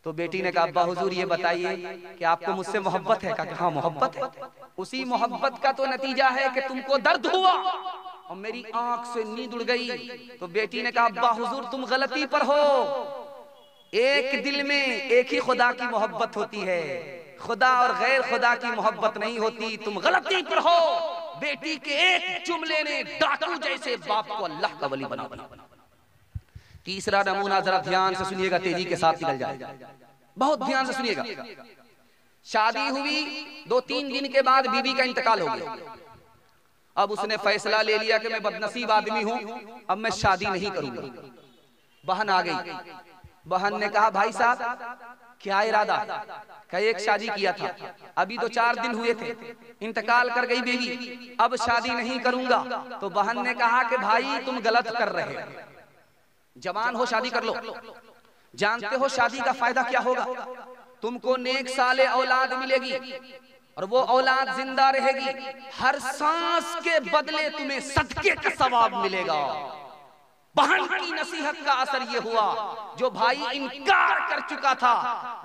तो बेटी ने कहा अब्बा हुजूर ये बताइए कि आपको मुझसे मोहब्बत है? कहा हाँ मोहब्बत है। उसी मोहब्बत का तो नतीजा है कि तुमको दर्द हुआ और मेरी आंख से नींद उड़ गई। तो बेटी ने कहा अब्बा हुजूर तुम गलती पर हो, एक दिल में एक ही खुदा की मोहब्बत होती है, खुदा और गैर खुदा की मोहब्बत नहीं होती, तुम गलती पर हो। बेटी के एक जुमले ने डाकू जैसे बाप को अल्लाह का वली बना बना। तीसरा नमूना जरा ध्यान से सुनिएगा, तेजी के साथ निकल जाएगा, बहुत ध्यान से सुनिएगा। शादी हुई, 2-3 दिन के बाद बीवी का इंतकाल हो गया। अब उसने फैसला ले लिया कि मैं बदनसीब आदमी हूं, अब मैं शादी नहीं करूंगा। बहन आ गई, बहन ने कहा भाई साहब क्या इरादा? कहा एक शादी किया था, अभी तो 4 दिन हुए थे, इंतकाल कर गई बीवी, अब शादी नहीं करूंगा। तो बहन ने कहा कि भाई तुम गलत कर रहे हो, जवान हो शादी कर लो, जानते हो शादी का फायदा क्या होगा? तुमको नेक साले औलाद मिलेगी और वो औलाद जिंदा रहेगी, हर सांस के बदले तुम्हें सदके का सवाब मिलेगा। बहन की नसीहत का असर ये हुआ, जो भाई इनकार कर चुका था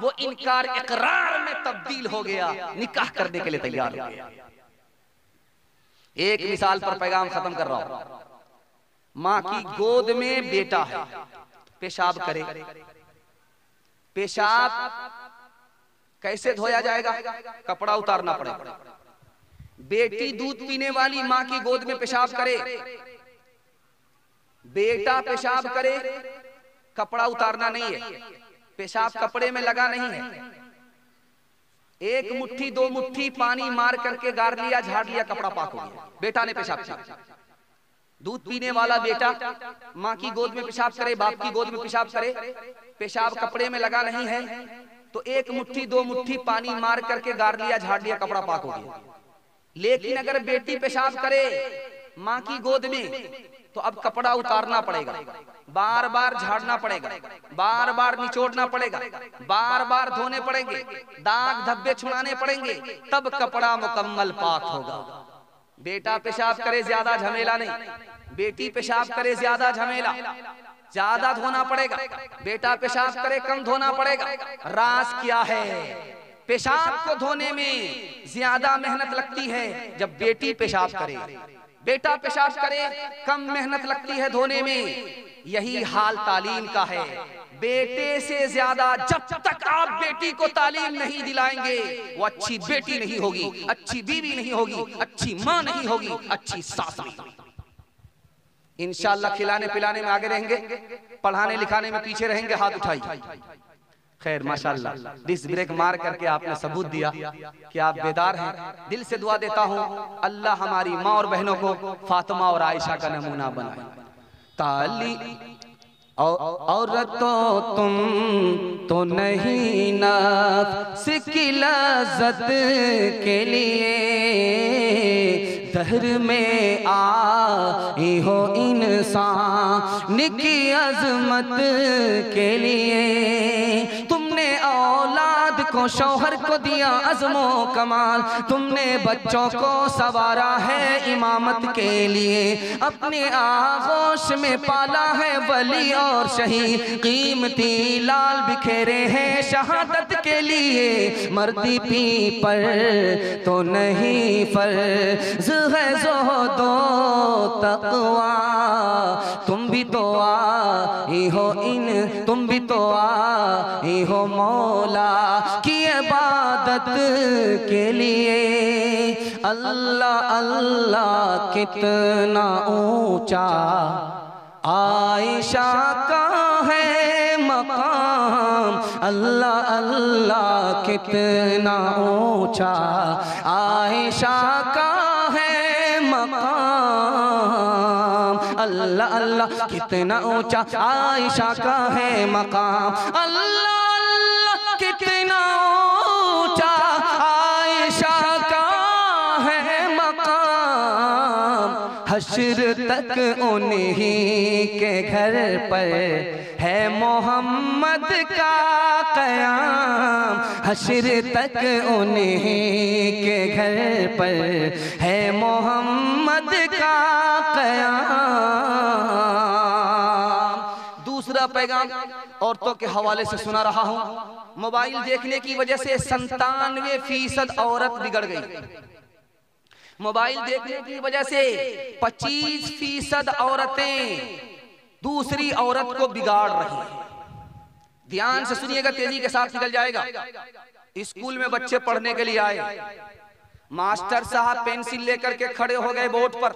वो इनकार इकरार में तब्दील हो गया, निकाह करने के लिए तैयार हो गया। एक मिसाल पर पैगाम खत्म कर रहा हूं। माँ की गोद में बेटा है, पेशाब करे, पेशाब कैसे धोया जाएगा? कपड़ा उतारना पड़ेगा। बेटी दूध पीने वाली माँ की गोद में पेशाब करे, बेटा पेशाब करे, कपड़ा उतारना नहीं है, पेशाब कपड़े में लगा नहीं है। 1 मुट्ठी 2 मुट्ठी पानी मार करके गार लिया, झाड़ लिया, कपड़ा पाक हो गया, बेटा ने पेशाब किया। दूध पीने वाला बेटा माँ की गोद में पेशाब करे, बाप की गोद में पेशाब करे, पेशाब कपड़े में लगा नहीं है, तो 1 मुट्ठी 2 मुट्ठी पानी मार करके गार लिया, झाड़ लिया, कपड़ा पाक हो गया। लेकिन अगर बेटी पेशाब करे माँ की गोद में तो अब कपड़ा उतारना पड़ेगा, बार बार झाड़ना पड़ेगा, बार बार निचोड़ना पड़ेगा, बार बार धोने पड़ेंगे, दाग धब्बे छुड़ाने पड़ेंगे, तब कपड़ा मुकम्मल पाक होगा। बेटा पेशाब करे ज्यादा झमेला नहीं, बेटी पेशाब करे ज्यादा झमेला, ज्यादा धोना पड़ेगा, बेटा पेशाब करे कम धोना पड़ेगा। राज क्या है? पेशाब को धोने में ज्यादा मेहनत लगती है जब बेटी पेशाब करे, बेटा पेशाब करे कम मेहनत लगती है धोने में। यही हाल तालीम का है। बेटे से ज्यादा जब तक आप बेटी को तालीम नहीं दिलाएंगे वो अच्छी बेटी नहीं होगी, अच्छी बीवी नहीं होगी, अच्छी माँ नहीं होगी, अच्छी सास नहीं होगी। इंशाअल्लाह खिलाने पिलाने में आगे रहेंगे, पढ़ाने लिखाने में पीछे रहेंगे। हाथ उठाइए। खैर माशाअल्लाह, डिस ब्रेक मार करके आपने सबूत दिया कि आप बेदार हैं। दिल से दुआ देता हूं अल्लाह हमारी माँ और बहनों को फातिमा और आयशा का नमूना बनाए। औरतों तुम तो नहीं नफ्स की लज़्ज़त के लिए दहर में आई हो इंसान की अज़मत के लिए। तुमने औलाद को शौहर को दिया अज़्मो कमाल, तुमने बच्चों को सवारा है इमामत के लिए। अपने आगोश में पाला है वली और शहीद, कीमती लाल बिखेरे हैं शहादत के लिए। मर्दी पी पर तो नहीं फर्ज है ज़ुहदो तक़वा, तुम भी तो आई हो तुम भी तो आई हो मौला की इबादत के लिए। अल्लाह अल्लाह कितना ऊंचा आयशा का है मकाम, अल्लाह अल्लाह कितना ऊंचा आयशा का है मकाम। अल्लाह अल्लाह कितना ऊंचा आयशा का है मकाम, अल्लाह अल्लाह कितना ऊंचा आयशा का है मकाम। हश्र तक उन्हीं के घर पर है मोहम्मद का क़याम, हश्र तक उन्हीं के घर पर है मोहम्मद का क़याम। दूसरा पैगाम औरतों के हवाले से सुना रहा हूं। मोबाइल देखने की वजह से 97% औरत बिगड़ गई। मोबाइल देखने की वजह से 25% औरतें दूसरी औरत को बिगाड़ रही हैं। ध्यान से सुनिएगा, तेजी के साथ निकल जाएगा। स्कूल में बच्चे पढ़ने के लिए आए, मास्टर साहब पेंसिल लेकर के खड़े हो गए बोर्ड पर।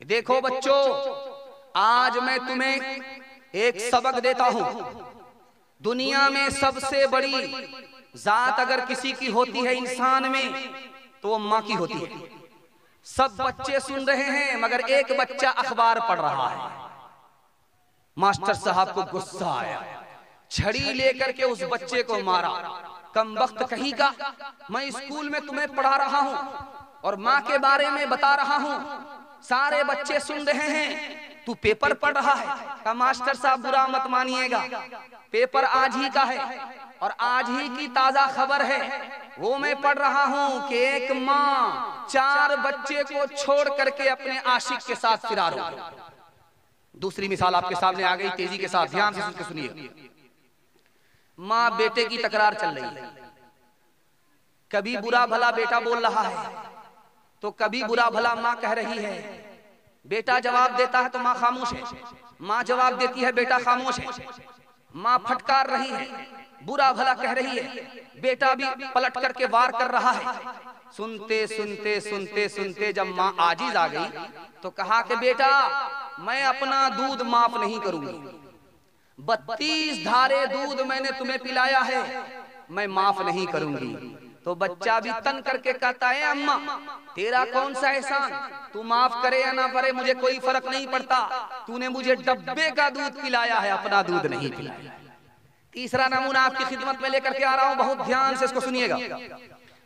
देखो बच्चों, आज मैं तुम्हें एक सबक देता हूं। दुनिया में सबसे बड़ी जात अगर किसी की होती है इंसान में, तो वो माँ की होती है। सब बच्चे सुन रहे हैं मगर एक बच्चा अखबार पढ़ रहा है। मास्टर साहब को गुस्सा आया, छड़ी लेकर के उस बच्चे को मारा। कम वक्त कहीं का, मैं स्कूल में तुम्हें पढ़ा रहा हूं और माँ के बारे में बता रहा हूं, सारे बच्चे सुन रहे हैं, तू पेपर पढ़ रहा है। का मास्टर साहब बुरा मत मानिएगा, पेपर आज ही का है और आज ही की ताजा खबर है। वो मैं पढ़ रहा हूं कि एक माँ 4 बच्चे को छोड़ करके अपने आशिक के साथ फिरार हो। दूसरी मिसाल आपके सामने आ गई, तेजी के साथ ध्यान से सुनकर सुनिए। माँ बेटे की तकरार चल रही है, कभी बुरा भला बेटा बोल रहा है तो कभी बुरा भला माँ कह रही है। बेटा जवाब देता है तो माँ खामोश है, माँ जवाब देती है बेटा खामोश है। माँ फटकार रही है, बुरा भला कह रही है, बेटा भी पलट करके वार कर रहा है। सुनते सुनते सुनते सुनते जब माँ आजिज आ गई तो कहा कि बेटा मैं अपना दूध माफ नहीं करूंगी, 32 धारे दूध मैंने तुम्हें पिलाया है, मैं माफ नहीं करूंगी। तो बच्चा भी तन करके कहता है अम्मा तेरा कौन सा एहसान, तू माफ करे या ना करे मुझे कोई फर्क नहीं पड़ता, तूने मुझे डब्बे का दूध पिलाया है, अपना दूध नहीं पिलाया। तीसरा नमूना आपकी खिदमत में लेकर के आ रहा हूं, बहुत ध्यान से इसको सुनिएगा।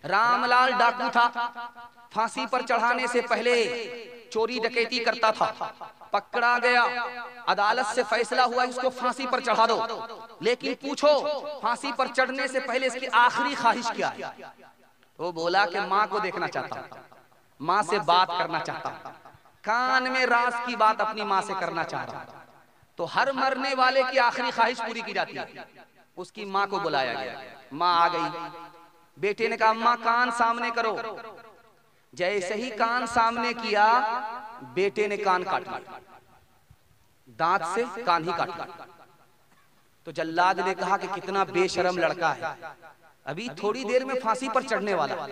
रामलाल डाकू था, फांसी पर चढ़ाने से पहले चोरी डकैती करता था, पकड़ा गया, अदालत से फैसला हुआ इसको फांसी पर चढ़ा दो। लेकिन पूछो फांसी पर चढ़ने से पहले इसकी आखिरी ख्वाहिश क्या है? वो बोला कि माँ को देखना चाहता हूं, माँ से बात करना चाहता हूं, कान में राज की बात अपनी माँ से करना चाह रहा हूं। तो हर मरने वाले की आखिरी ख्वाहिश पूरी की जाती है। उसकी माँ को बुलाया गया, माँ आ गई। बेटे ने कहा माँ कान सामने करो। जैसे ही कान सामने किया बेटे ने कान काट लिया, दांत से कान ही काट लिया। तो जल्लाद ने कहा कि कितना बेशरम लड़का है, अभी थोड़ी देर में फांसी पर चढ़ने वाला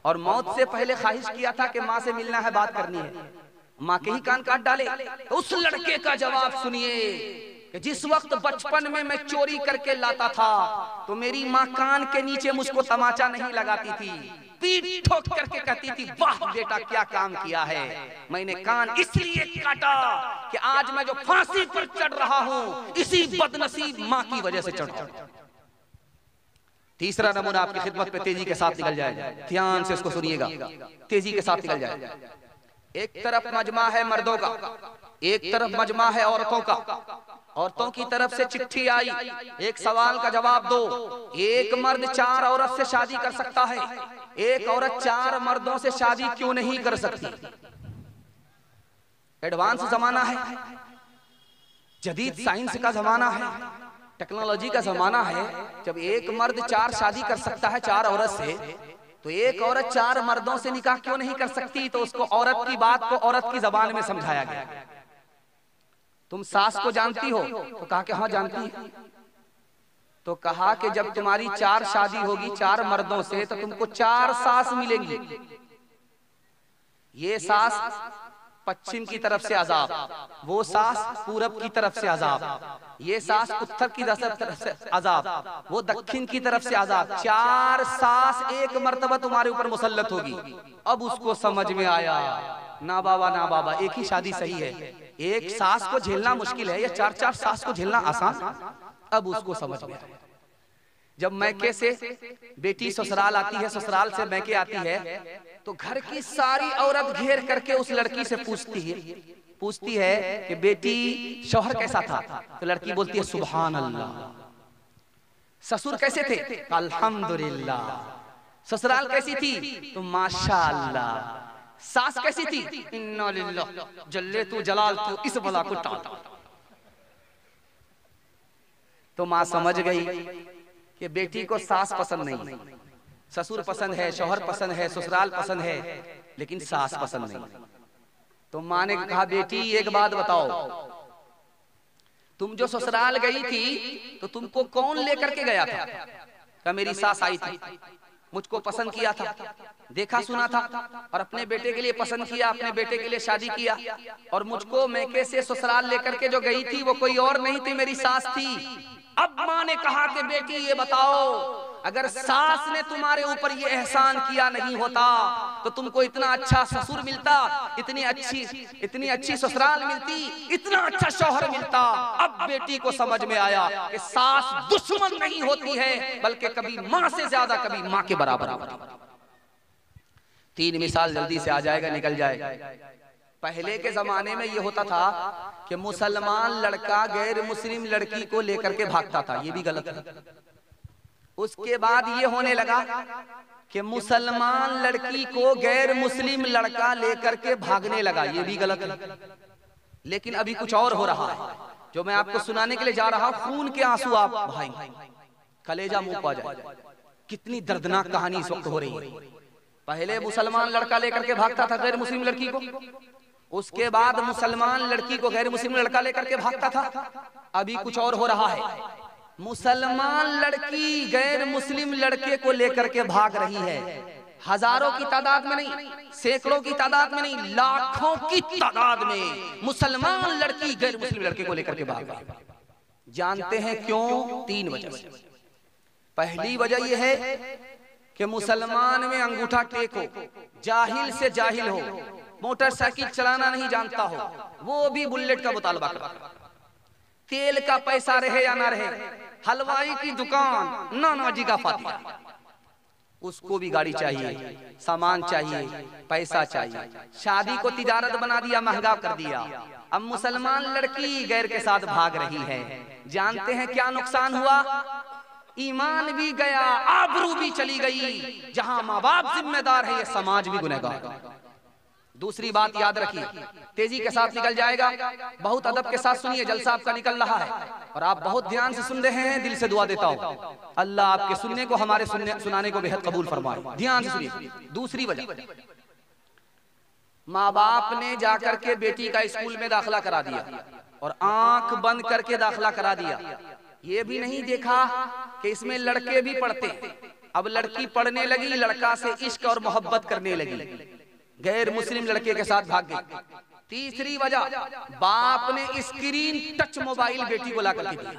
और मौत से पहले ख्वाहिश किया था कि माँ से मिलना है, बात करनी है, माँ के ही कान काट डाले। तो उस लड़के का जवाब सुनिए कि जिस वक्त बचपन में मैं चोरी करके लाता था तो मेरी माँ कान के नीचे मुझको तमाचा नहीं लगाती थी, पीठ ठोक करके कहती थी, वाह बेटा क्या काम किया है, मैंने कान इसलिए काटा कि आज मैं जो फांसी पर चढ़ रहा हूं इसी बदनसीब मां की वजह से चढ़ा। तीसरा नमूना आपकी खिदमत पे तेजी के साथ निकल जाएगा, ध्यान से इसको सुनिएगा, तेजी के साथ निकल जाएगा। एक तरफ मजमा है मर्दों का, एक तरफ मजमा है औरतों का। औरतों की तरफ से चिट्ठी आई, एक सवाल का जवाब दो। एक मर्द 4 औरत से शादी कर सकता है, एक औरत 4 मर्दों से शादी क्यों नहीं कर सकती? एडवांस जमाना है, जदीद साइंस का जमाना है, टेक्नोलॉजी का जमाना है। जब एक मर्द 4 शादी कर सकता है 4 औरत से, तो एक औरत 4 मर्दों से निकाह क्यों नहीं कर सकती? तो उसको औरत की बात को औरत की जबान में समझाया गया। तुम सास को जानती हो? तो कहा कि हाँ जानती है। तो कहा कि जब तुम्हारी 4 शादी होगी 4 मर्दों से, तो तुमको 4 सास मिलेंगी। ये सास पश्चिम की तरफ से अजाब, वो सास पूरब की तरफ से अजाब, ये सास उत्तर की तरफ से अजाब, वो दक्षिण की तरफ से अजाब। 4 सास एक मर्तबा तुम्हारे ऊपर मुसल्लत होगी। अब उसको समझ में आया, ना बाबा ना बाबा, एक ही शादी सही है। एक सास को झेलना मुश्किल है, या 4-4 सास को झेलना आसान। अब उसको समझ में आया। जब मैके से बेटी ससुराल आती है, ससुराल से मैके आती है, तो घर की सारी औरत घेर करके उस लड़की से पूछती है कि बेटी शौहर कैसा था? तो लड़की बोलती है सुभान अल्लाह। ससुर कैसे थे? अल्हम्दुलिल्लाह। ससुराल कैसी थी? तो माशाअल्लाह। सास कैसी थी? इन्ना लिल्लाह, जल्ले तू जलाल तू, इस बला को टाल। तो मां समझ गई कि बेटी को सास पसंद नहीं, ससुर पसंद है, शौहर पसंद है, ससुराल पसंद है, लेकिन सास पसंद नहीं। तो मां ने कहा बेटी एक बात बताओ, तुम जो ससुराल गई थी तो तुमको कौन लेकर के गया था? क्या मेरी सास आई थी, मुझको पसंद किया था, देखा सुना था, और अपने बेटे के लिए पसंद किया, अपने बेटे के लिए शादी किया, और मुझको मैके से ससुराल लेकर के जो गई थी वो कोई और नहीं थी, मेरी सास थी। अब मां ने कहा कि बेटी ये बताओ, अगर सास ने तुम्हारे ऊपर ये एहसान किया नहीं होता तो तुमको इतना अच्छा ससुर मिलता, इतनी अच्छी ससुराल मिलती, इतना अच्छा शौहर मिलता। अब बेटी को समझ में आया कि सास दुश्मन नहीं होती है, बल्कि कभी मां से ज्यादा, कभी मां के बराबर होती है। 3 मिसाल जल्दी से आ जाएगा, निकल जाएगा। पहले के जमाने में ये होता था कि मुसलमान लड़का गैर मुस्लिम लड़की को लेकर के भागता था, ये भी गलत है। उसके बाद ये होने लगा कि मुसलमान लड़की को गैर मुस्लिम लड़का लेकर के भागने लगा, ये भी गलत है। लेकिन अभी कुछ और हो रहा है जो मैं आपको सुनाने के लिए जा रहा हूं। खून के आंसू आप भाई, कलेजा मुंह पा जाए। कितनी दर्दनाक कहानी इस वक्त हो रही है। पहले मुसलमान लड़का लेकर के भागता था गैर मुस्लिम लड़की को, उसके बाद मुसलमान लड़की को गैर मुस्लिम लड़का लेकर के भागता था। अभी कुछ और हो रहा है, मुसलमान लड़की गैर मुस्लिम लड़के को लेकर के भाग रही है। हजारों की तादाद में नहीं, सैकड़ों की तादाद में नहीं, लाखों की तादाद में मुसलमान लड़की गैर मुस्लिम लड़के को लेकर के भाग रही है। जानते हैं क्यों? 3 वजह से। पहली वजह यह है कि मुसलमान में अंगूठा टेक हो, जाहिल से जाहिल हो, मोटरसाइकिल चलाना नहीं जानता हो, वो भी बुलेट का मुतालबा करता। तेल का पैसा रहे या ना रहे, हलवाई की दुकान, नाना जी का फातिहा, उसको भी गाड़ी चाहिए, सामान चाहिए, पैसा चाहिए। शादी को तिजारत बना दिया, महंगा कर दिया। अब मुसलमान लड़की गैर के साथ भाग रही है। जानते हैं क्या नुकसान हुआ? ईमान भी गया, आबरू भी चली गई। जहां माँ बाप जिम्मेदार है, ये समाज भी गुनहगार। दूसरी बात याद रखिए, तेजी के साथ निकल जाएगा, बहुत अदब के साथ सुनिए, जलसा आपका निकल रहा है और आप बहुत ध्यान से सुन रहे हैं। दिल से दुआ देता हूं अल्लाह आपके सुनने को, हमारे सुनाने को बेहद कबूल फरमाए। ध्यान से सुनिए। दूसरी वजह, माँ बाप ने जाकर के बेटी का स्कूल में दाखिला करा दिया और आंख बंद करके दाखिला करा दिया। ये भी नहीं देखा कि इसमें लड़के भी पढ़ते। अब लड़की पढ़ने लगी, लड़का से इश्क और मोहब्बत करने लगी, गैर मुस्लिम लड़के के साथ भाग गई। तीसरी वजह, बाप ने स्क्रीन टच मोबाइल बेटी को ला करके दिया।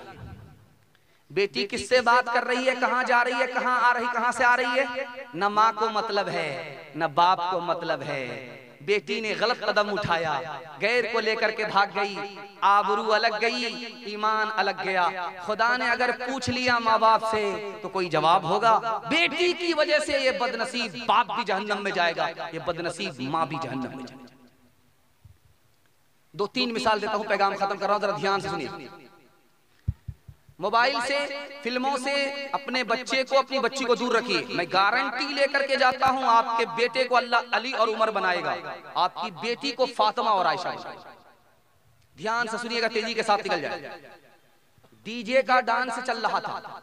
बेटी किससे बात कर रही है, कहाँ जा रही है, कहाँ आ रही, कहाँ से आ रही है, न माँ को मतलब है न बाप को मतलब है। बेटी ने गलत कदम उठाया, गैर को लेकर के भाग गई, आबरू अलग गई, ईमान अलग गया। खुदा ने अगर पूछ लिया माँ बाप से तो कोई जवाब होगा। बेटी की वजह से ये बदनसीब बाप भी जहन्नम में जाएगा, ये बदनसीब माँ भी जहन्नम में जाएगी। 2-3 मिसाल देता हूं, पैगाम खत्म कर रहा हूं, जरा ध्यान से सुनिए। मोबाइल से, फिल्मों से अपने बच्चे को, अपनी बच्ची को दूर रखिए। मैं गारंटी लेकर के जाता हूं, आपके बेटे को अल्लाह अली और उमर बनाएगा, आपकी बेटी को फातिमा और आयशा बनाएगा। ध्यान से सुनिएगा, तेजी के साथ निकल जाए। डीजे का डांस चल रहा था,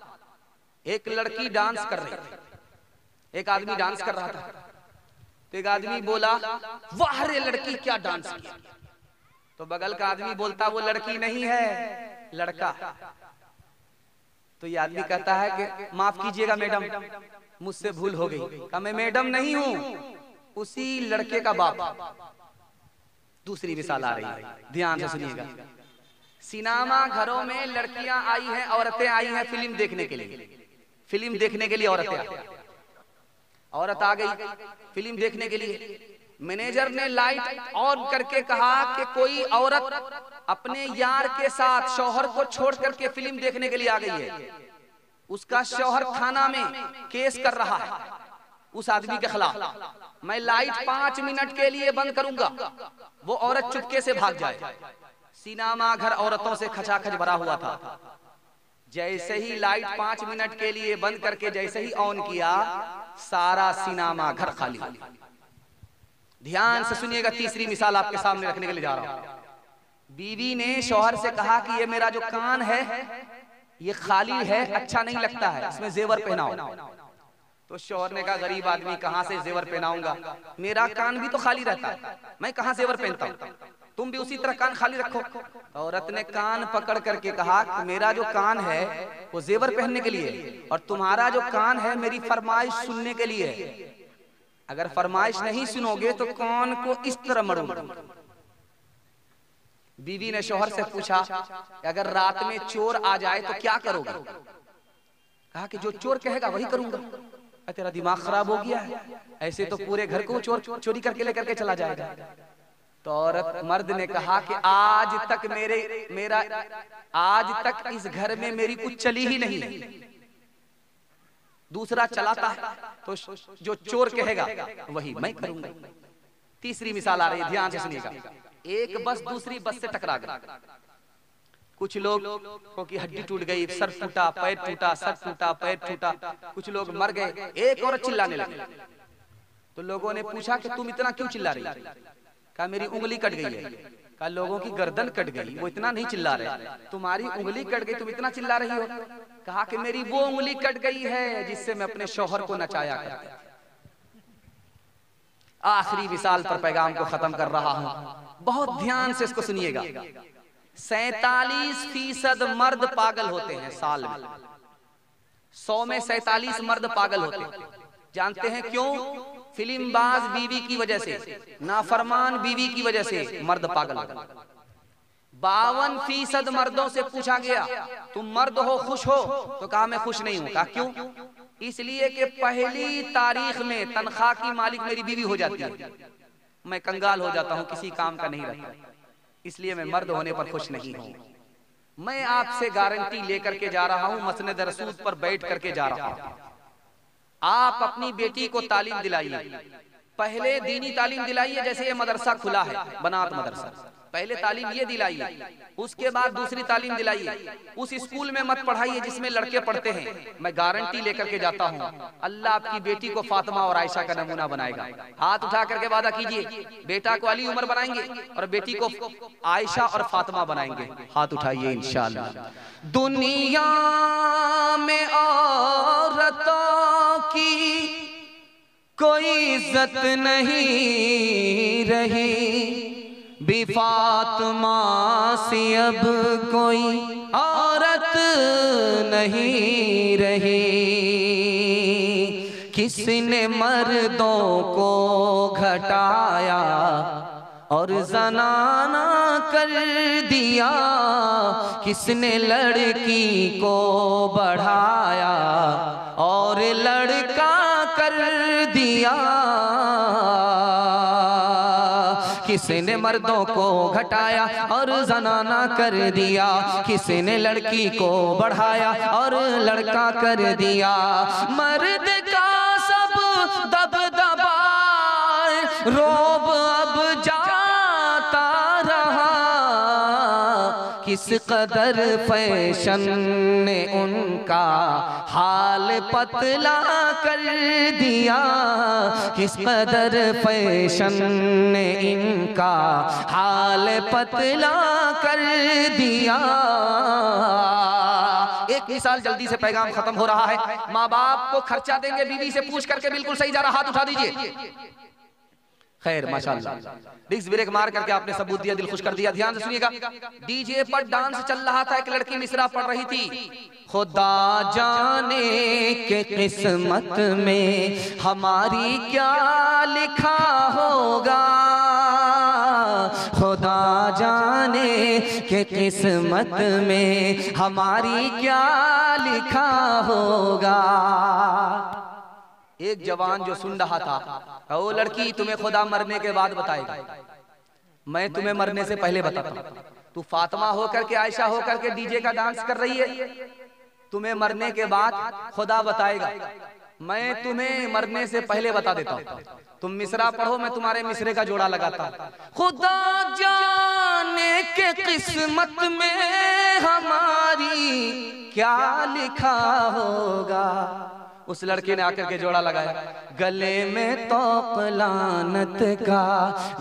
एक लड़की डांस कर रही थी, एक आदमी डांस कर रहा था, तो एक आदमी बोला वाह रे लड़की क्या डांस किया। तो बगल का आदमी बोलता वो लड़की नहीं है लड़का। तो ये आदमी कहता है कि माफ कीजिएगा मैडम, मुझसे भूल हो गई। कहा मैं मैडम नहीं हूं, उसी लड़के का बाप। दूसरी मिसाल आ रही है, ध्यान से सुनिएगा। सिनेमा घरों में लड़कियां आई हैं, औरतें आई हैं फिल्म देखने के लिए। फिल्म देखने के लिए औरतें आई, औरत आ गई फिल्म देखने के लिए। मैनेजर ने लाइट ऑन करके कहा कि कोई औरत अपने यार के साथ शौहर को छोड़ करके फिल्म देखने के लिए आ गई है। उसका शौहर थाना में केस कर रहा है उस आदमी के खिलाफ। मैं लाइट 5 मिनट के लिए बंद करूंगा, वो औरत चुपके से भाग जाए। सिनेमा घर औरतों से खचाखच भरा हुआ था। जैसे ही लाइट 5 मिनट के लिए बंद करके जैसे ही ऑन किया, सारा सिनेमा घर खाली। ध्यान से सुनिएगा, तीसरी मिसाल आपके सामने रखने के लिए जा रहा हूं। बीवी ने शौहर से कहा कि ये मेरा जो कान है ये खाली है, अच्छा नहीं लगता है, इसमें जेवर पहनाओ। तो शौहर ने कहा गरीब आदमी कहां से जेवर पहनाऊंगा, मेरा कान भी तो खाली रहता है, मैं कहां जेवर पहनता हूं, तुम भी उसी तरह कान खाली रखो। औरत ने कान पकड़ करके कहा कि मेरा जो कान है वो जेवर पहनने के लिए, और तुम्हारा जो कान है मेरी फरमाइश सुनने के लिए। अगर फरमाइश नहीं सुनोगे तो कान को इस तरह मरोगे। बीवी ने शौहर से पूछा अगर रात में चोर आ जाए तो क्या करोगे। कहा कि जो चोर कहेगा वही करूंगा। तेरा दिमाग खराब हो गया है, ऐसे तो पूरे घर को चोर चोरी करके लेकर के चला जाएगा। तो औरत मर्द ने कहा कि आज तक इस घर में मेरी कुछ चली ही नहीं, दूसरा चलाता है तो जो चोर कहेगा वही मैं करूंगा। तीसरी मिसाल आ रही है, ध्यान से सुनिएगा। एक बस दूसरी बस से टकरा गई। कुछ लोग की हड्डी टूट गई, सर टूटा, पैर टूटा, सर टूटा, पैर टूटा, कुछ लोग मर गए। एक औरत चिल्लाने लगी। तो लोगों ने पूछा कि तुम इतना क्यों चिल्ला रही? कहा मेरी उंगली कट गई है। कहा लोगों की गर्दन कट गई, वो इतना नहीं चिल्ला रहे, तुम्हारी उंगली कट गई, तुम इतना चिल्ला रही हो। कहा कि मेरी वो उंगली कट गई है जिससे मैं अपने शौहर को नचाया करता था। आखिरी मिसाल पर पैगाम को खत्म कर रहा हूं, बहुत ध्यान से इसको सुनिएगा। 47% मर्द पागल होते हैं साल में, 100 में 47 मर्द पागल होते हैं। जानते हैं क्यों? फिल्मबाज बीवी की वजह से, नाफरमान बीवी की वजह से मर्द पागल हो गए। 52% मर्दों से पूछा गया तुम मर्द हो, खुश हो? तो कहा मैं खुश नहीं हूं। कहा क्यों? इसलिए कि पहली तारीख में तनख्वाह की मालिक मेरी बीवी हो जाती है, मैं कंगाल हो जाता हूं, किसी काम का नहीं रहता, इसलिए मैं मर्द होने पर खुश नहीं हूं। मैं आपसे गारंटी लेकर के जा रहा हूं, मसनद रसूल पर बैठ करके जा रहा हूं। आप अपनी बेटी को तालीम दिलाइए, पहले दीनी तालीम दिलाइए। जैसे ये मदरसा खुला है, बनात मदरसा, पहले तालीम ये दिलाइए, उसके बाद दूसरी तालीम दिलाइए। उस स्कूल में मत पढ़ाइए जिसमें लड़के पढ़ते हैं। मैं गारंटी लेकर के जाता हूं, अल्लाह आपकी बेटी को फातिमा और आयशा का नमूना बनाएगा। हाथ उठा करके वादा कीजिए, बेटा को अली उमर बनाएंगे और बेटी को आयशा और फातिमा बनाएंगे। हाथ उठाइए इंशाअल्लाह। दुनिया में औरतों की कोई इज्जत नहीं रही, भी फातिमा सी अब कोई औरत नहीं रही। किसने मर्दों को घटाया और जनाना कर दिया, किसने लड़की को बढ़ाया और लड़का कर दिया, किसने मर्दों को घटाया और जनाना कर दिया, किसने लड़की को बढ़ाया और लड़का कर दिया। मर्द का सब दबदबा रोब अब जाता रहा, किस कदर फैशन ने उनका हाल पतला कर दिया, किस कदर फैशन ने इनका हाल पतला कर दिया। एक मिसाल, जल्दी से पैगाम खत्म हो रहा है। माँ बाप को खर्चा देंगे, बीवी से पूछ करके बिल्कुल सही जा रहा, हाथ उठा दीजिए। खैर माशाल्लाह, डिस्क ब्रेक मार करके आपने सबूत दिया, दिल खुश कर दिया। ध्यान से सुनिएगा, डीजे पर डांस चल रहा था, एक लड़की मिसरा पढ़ रही थी। खुदा जाने के किस्मत में हमारी क्या लिखा होगा, खुदा जाने के किस्मत में हमारी क्या लिखा होगा। एक जवान जो सुन रहा था, ओ लड़की तुम्हें खुदा मरने के बाद बताएगा, मैं तुम्हें मरने से पहले बताता हूं। तू फातिमा होकर के, आयशा होकर के डीजे का डांस कर रही है, तुम्हें मरने के बाद खुदा बताएगा, मैं तुम्हें मरने से पहले बता देता हूं। तुम मिसरा पढ़ो, मैं तुम्हारे मिसरे का जोड़ा लगाता हूं। खुदा जाने के किस्मत में हमारी क्या लिखा होगा। उस लड़के ने आकर के जोड़ा लगाया, गले में तौक लानत का,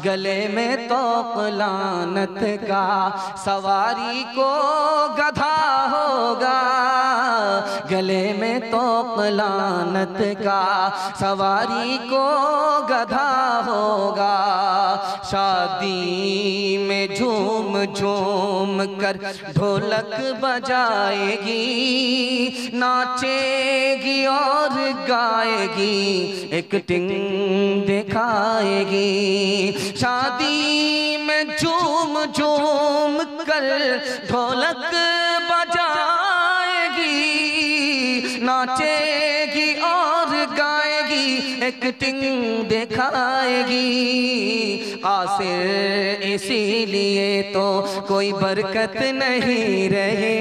गले में तौक लानत का, सवारी को गधा होगा, गले में तौक लानत का, सवारी को गधा होगा। शादी में झूम झूम कर ढोलक बजाएगी, नाचेगी और गाएगी, एक टिंग दिखाएगी। शादी में झूम झूम कर ढोलक बजाएगी, नाचेगी और गाएगी, एक टिंग दिखाएगी। आसिर इसीलिए तो कोई बरकत नहीं रहे,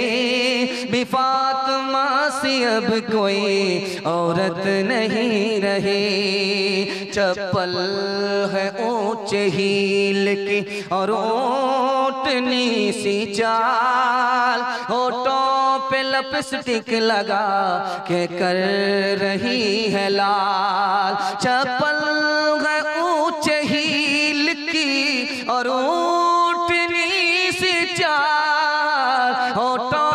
फातिमा सी अब कोई औरत नहीं रहे। चप्पल है ऊंचे हील की और ऊंटनी सी चाल, होठों पे लिपस्टिक लगा के कर रही है लाल। चप्पल है ऊंचे हील की और ऊंटनी सी चाल, होठों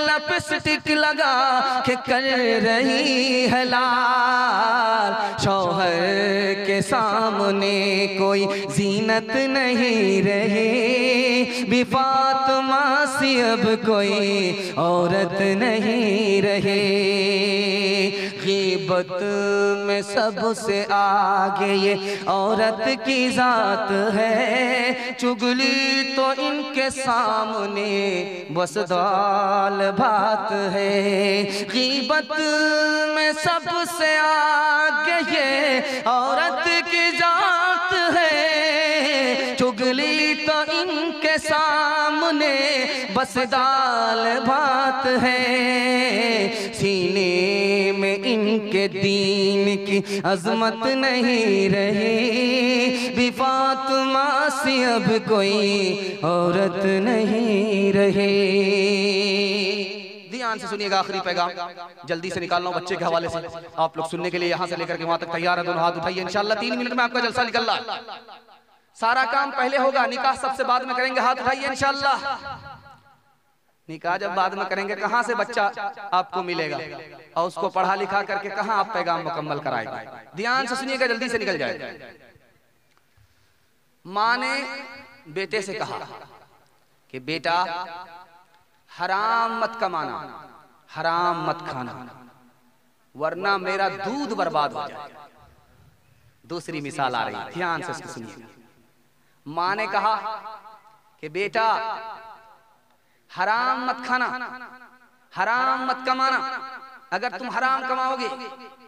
लिपस्टिक लगा के कर रही है लाल। शौहर के सामने कोई जीनत नहीं रहे, फातिमा सी अब कोई औरत नहीं रहे। गीबत में सबसे आगे ये औरत की जात है, चुगली तो इनके सामने बस दाल भात है। गीबत में सबसे आगे ये औरत की जात है, चुगली तो इनके सामने बस दाल भात है। सीने में इनके दीन की अजमत नहीं रही, फातिमा सी अब कोई औरत नहीं रहे। ध्यान से सुनिएगा, आखिरी पैगाम जल्दी से निकाल लो बच्चे के हवाले से। आप लोग सुनने के लिए यहाँ से लेकर के वहां तक तैयार है? दोनों हाथ उठाइए, इंशाल्लाह 3 मिनट में आपका जलसा निकल रहा। सारा काम पहले होगा, निकाह सबसे बाद में करेंगे। हाथ उठाइए इंशाल्लाह। निकाह जब बाद में करेंगे, कहाँ से बच्चा आपको मिलेगा और उसको पढ़ा लिखा करके कहाँ आप पैगाम मुकम्मल कराएंगे? ध्यान से सुनिएगा, जल्दी से निकल जाए। माँ ने बेटे से कहा कि बेटा हराम मत कमाना, हराम मत खाना, वरना मेरा दूध बर्बाद हो जाएगा। दूसरी मिसाल आ रही है, ध्यान से सुनिए। माँ ने कहा कि बेटा हराम मत खाना, हराम मत कमाना, अगर तुम हराम कमाओगे,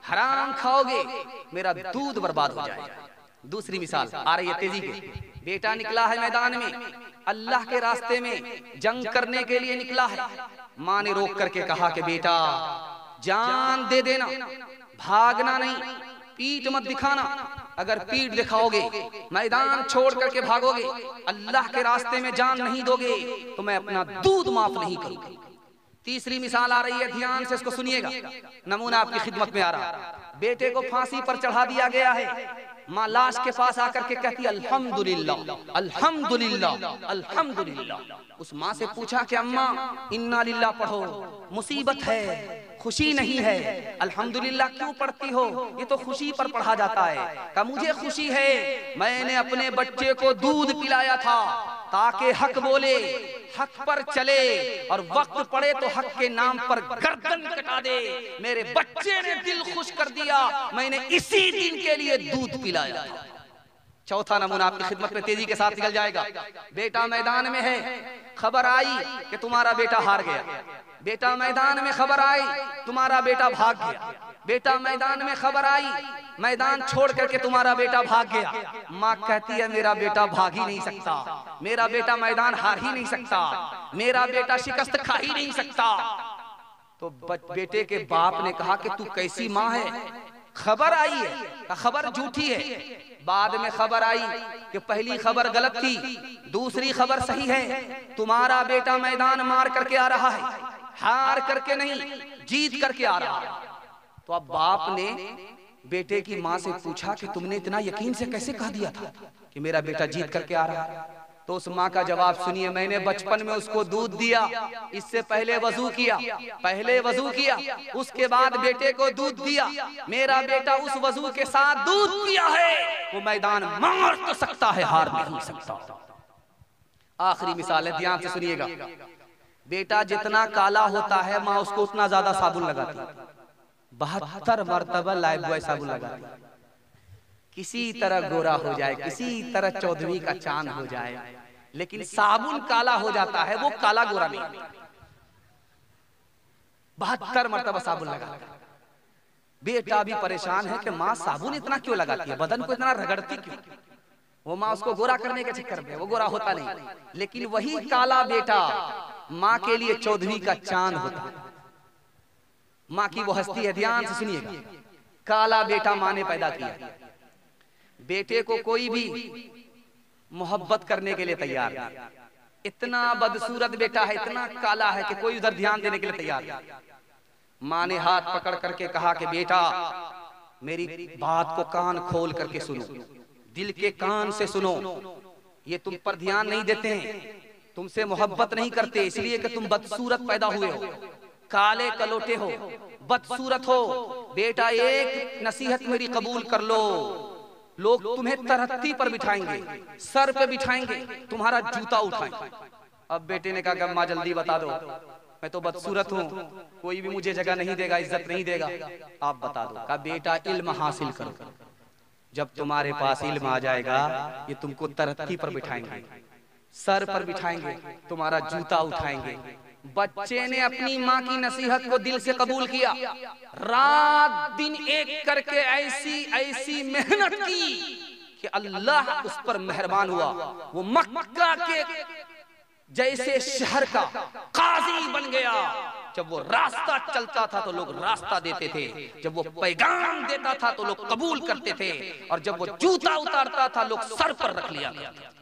हराम खाओगे, मेरा दूध बर्बाद हो जाएगा। दूसरी मिसाल आ रही है तेजी पे। बेटा निकला है मैदान में, अल्लाह के रास्ते में जंग करने के लिए निकला है। माँ ने रोक करके कहा कि बेटा जान दे देना, भागना नहीं, पीठ मत दिखाना। अगर पीठ दिखाओगे, मैदान छोड़ करके भागोगे, अल्लाह के रास्ते में जान नहीं दोगे तो मैं अपना दूध माफ नहीं करूंगा। तीसरी मिसाल आ रही है, ध्यान से इसको सुनिएगा, नमूना आपकी खिदमत में आ रहा है। बेटे को फांसी पर चढ़ा दिया गया है। माँ लाश के पास आकर के कहती अल्हम्दुलिल्लाह, अल्हम्दुलिल्लाह, अल्हम्दुलिल्लाह। उस माँ से पूछा कि अम्मा इन्ना लिल्लाह पढ़ो, मुसीबत है, खुशी नहीं है, अल्हम्दुलिल्लाह क्यों पढ़ती हो? ये तो खुशी पर पढ़ा जाता है। कहा मुझे खुशी है, मैंने अपने बच्चे को दूध पिलाया था ताकि हक बोले, हक पर चले, और वक्त पड़े तो हक के नाम पर गर्दन कटा दे। मेरे बच्चे ने दिल खुश कर दिया, मैंने इसी दिन के लिए दूध पिलाया था। चौथा नमूना आपकी खिदमत में तेजी के साथ निकल जाएगा। बेटा मैदान में है, खबर आई कि तुम्हारा बेटा हार गया। बेटा मैदान में खबर आई, तुम्हारा बेटा भाग गया। बेटा मैदान में खबर आई, मैदान छोड़ करके तुम्हारा बेटा भाग गया। माँ कहती है मेरा बेटा भाग ही नहीं सकता, मेरा बेटा मैदान हार ही नहीं सकता, मेरा बेटा शिकस्त खा ही नहीं सकता। तो बेटे के बाप ने कहा कि तू कैसी माँ है? खबर आई है, खबर झूठी है। बाद में खबर आई कि पहली खबर गलत थी, दूसरी खबर सही है। तुम्हारा बेटा मैदान मार करके आ रहा है, हार करके नहीं, जीत करके आ रहा है। तो अब बाप ने बेटे की माँ से पूछा कि तुमने इतना यकीन से कैसे कह दिया था कि मेरा बेटा जीत करके आ रहा है? तो उस माँ का जवाब सुनिए, मैंने बचपन में उसको दूध दिया, इससे पहले वजू किया, पहले वजू किया, उसके बाद बेटे को दूध दिया। मेरा बेटा उस वजू के साथ दूध पिया है, वो मैदान मार तो सकता है, हार नहीं सकता। आखिरी मिसाल है, ध्यान से सुनिएगा। बेटा जितना काला होता है, माँ उसको उतना ज्यादा साबुन लगाती है। 72 मरतबा लाइफ बॉय साबुन लगाती है, किसी तरह गोरा हो जाए, किसी तरह 14वीं का चांद हो जाए, लेकिन साबुन काला हो जाता है, वो काला गोरा नहीं। 72 मरतबा साबुन लगाता है। बेटा भी परेशान है कि माँ साबुन इतना क्यों लगाती है, बदन को इतना रगड़ती क्यों? वो माँ उसको गोरा करने के चक्कर में, वो गोरा होता नहीं, लेकिन वही काला बेटा माँ के लिए 14वीं का चांद होता है। माँ की वो हस्ती है, ध्यान से सुनिएगा। काला बेटा माँ ने पैदा किया, बेटे को कोई भी मोहब्बत करने के लिए तैयार नहीं। इतना बदसूरत बेटा है, इतना काला है कि कोई उधर ध्यान देने के लिए तैयार नहीं। माँ ने हाथ पकड़ करके कहा कि बेटा मेरी बात को कान खोल करके सुनो, दिल के कान से सुनो। ये तुम पर ध्यान नहीं देते हैं, तुमसे मोहब्बत नहीं करते, इसलिए कि तुम बदसूरत पैदा हुए हो, काले कलोटे हो, बदसूरत हो। बेटा एक नसीहत मेरी कबूल कर लो, लोग तुम्हें तरहत्ती पर बिठाएंगे, सर पे बिठाएंगे, तुम्हारा जूता उठाएंगे। अब बेटे ने कहा अम्मा जल्दी बता दो, मैं तो बदसूरत हूँ, कोई भी मुझे जगह नहीं देगा, इज्जत नहीं देगा, आप बता दो। कहा बेटा इल्म हासिल करो, जब तुम्हारे पास इल्म आ जाएगा ये तुमको तरहत्ती पर बिठाएंगे, सर पर बिठाएंगे, तुम्हारा जूता उठाएंगे। बच्चे ने अपनी माँ की नसीहत को दिल से कबूल किया, रात दिन एक करके ऐसी ऐसी मेहनत की कि अल्लाह उस पर मेहरबान हुआ। वो मक्का के जैसे शहर का काजी बन गया। जब वो रास्ता चलता था तो लोग रास्ता देते थे, जब वो पैगाम देता था तो लोग कबूल करते थे, और जब वो जूता उतारता था लोग सर पर रख लिया करते थे।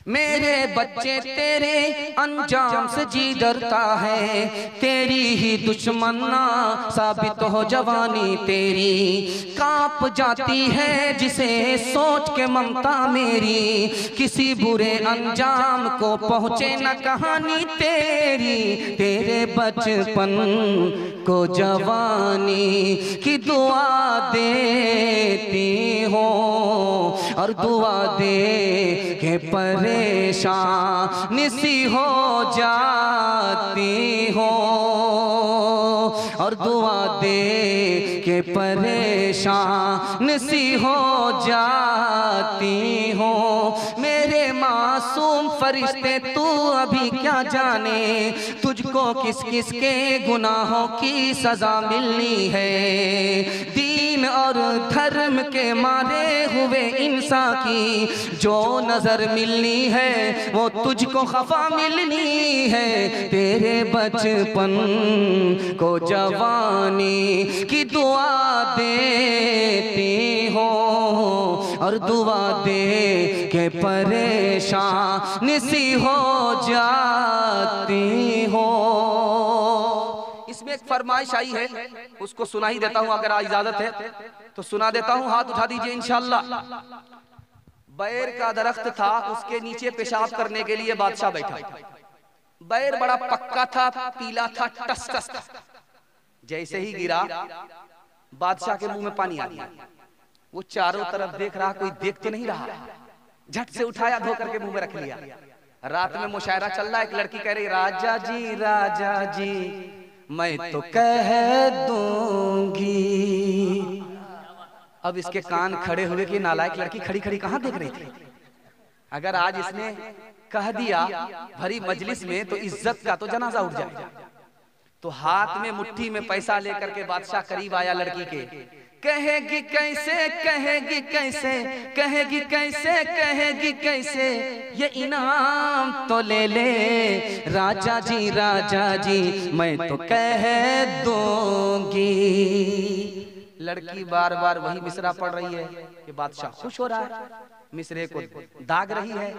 मेरे बच्चे तेरे अंजाम से जी डरता है, तेरी ही दुश्मना साबित हो जवानी तेरी। कांप जाती है जिसे सोच के ममता मेरी, किसी बुरे अंजाम को पहुँचे न कहानी तेरी। तेरे बचपन को जवानी की दुआ देती हो, और दुआ दे के परेशान सी हो जाती हो, और दुआ दे के के परेशान सी हो जाती हो। मेरे मासूम फरिश्ते तू अभी क्या जाने, तुझको किस किस के गुनाहों की सजा मिलनी है। दीन और धर्म के मारे हुए इंसान की जो नजर मिलनी है वो तुझको खफा मिलनी है। तेरे बचपन को जवानी की दुआ देती हो और दुआ दे के परेशान सी हो जाती हो। इसमें एक फरमाइश आई है, उसको सुना ही देता हूं, अगर इजाजत है तो सुना देता हूं। हाथ उठा दीजिए इंशाअल्लाह। बैर का दरख्त था, उसके नीचे पेशाब करने के लिए बादशाह बैठा। बैर बड़ा पक्का था, पीला था, टस टस था। जैसे ही गिरा बादशाह के मुंह में पानी आ गया। वो चारों तरफ देख रहा, कोई देख तो नहीं रहा। झट से उठाया, धो करके मुंह में रख लिया। रात में मुशायरा चल रहा है, एक लड़की कह रही राजा जी मैं तो कह दूंगी। अब इसके कान खड़े हुए कि नालायक लड़की खड़ी खड़ी कहां देख रही थी। अगर आज इसने कह दिया भरी मजलिस में तो इज्जत का तो जनाजा उठ जाएगा। तो हाथ में मुट्ठी में पैसा लेकर के बादशाह करीब आया लड़की के। कहेगी कैसे, कहेगी कैसे, कहेगी कैसे, कहेगी कैसे, ये इनाम तो ले ले राजा जी मैं तो कह दूंगी। लड़की बार बार वही मिसरा पढ़ रही है कि बादशाह खुश हो रहा है, मिसरे को दाग रही है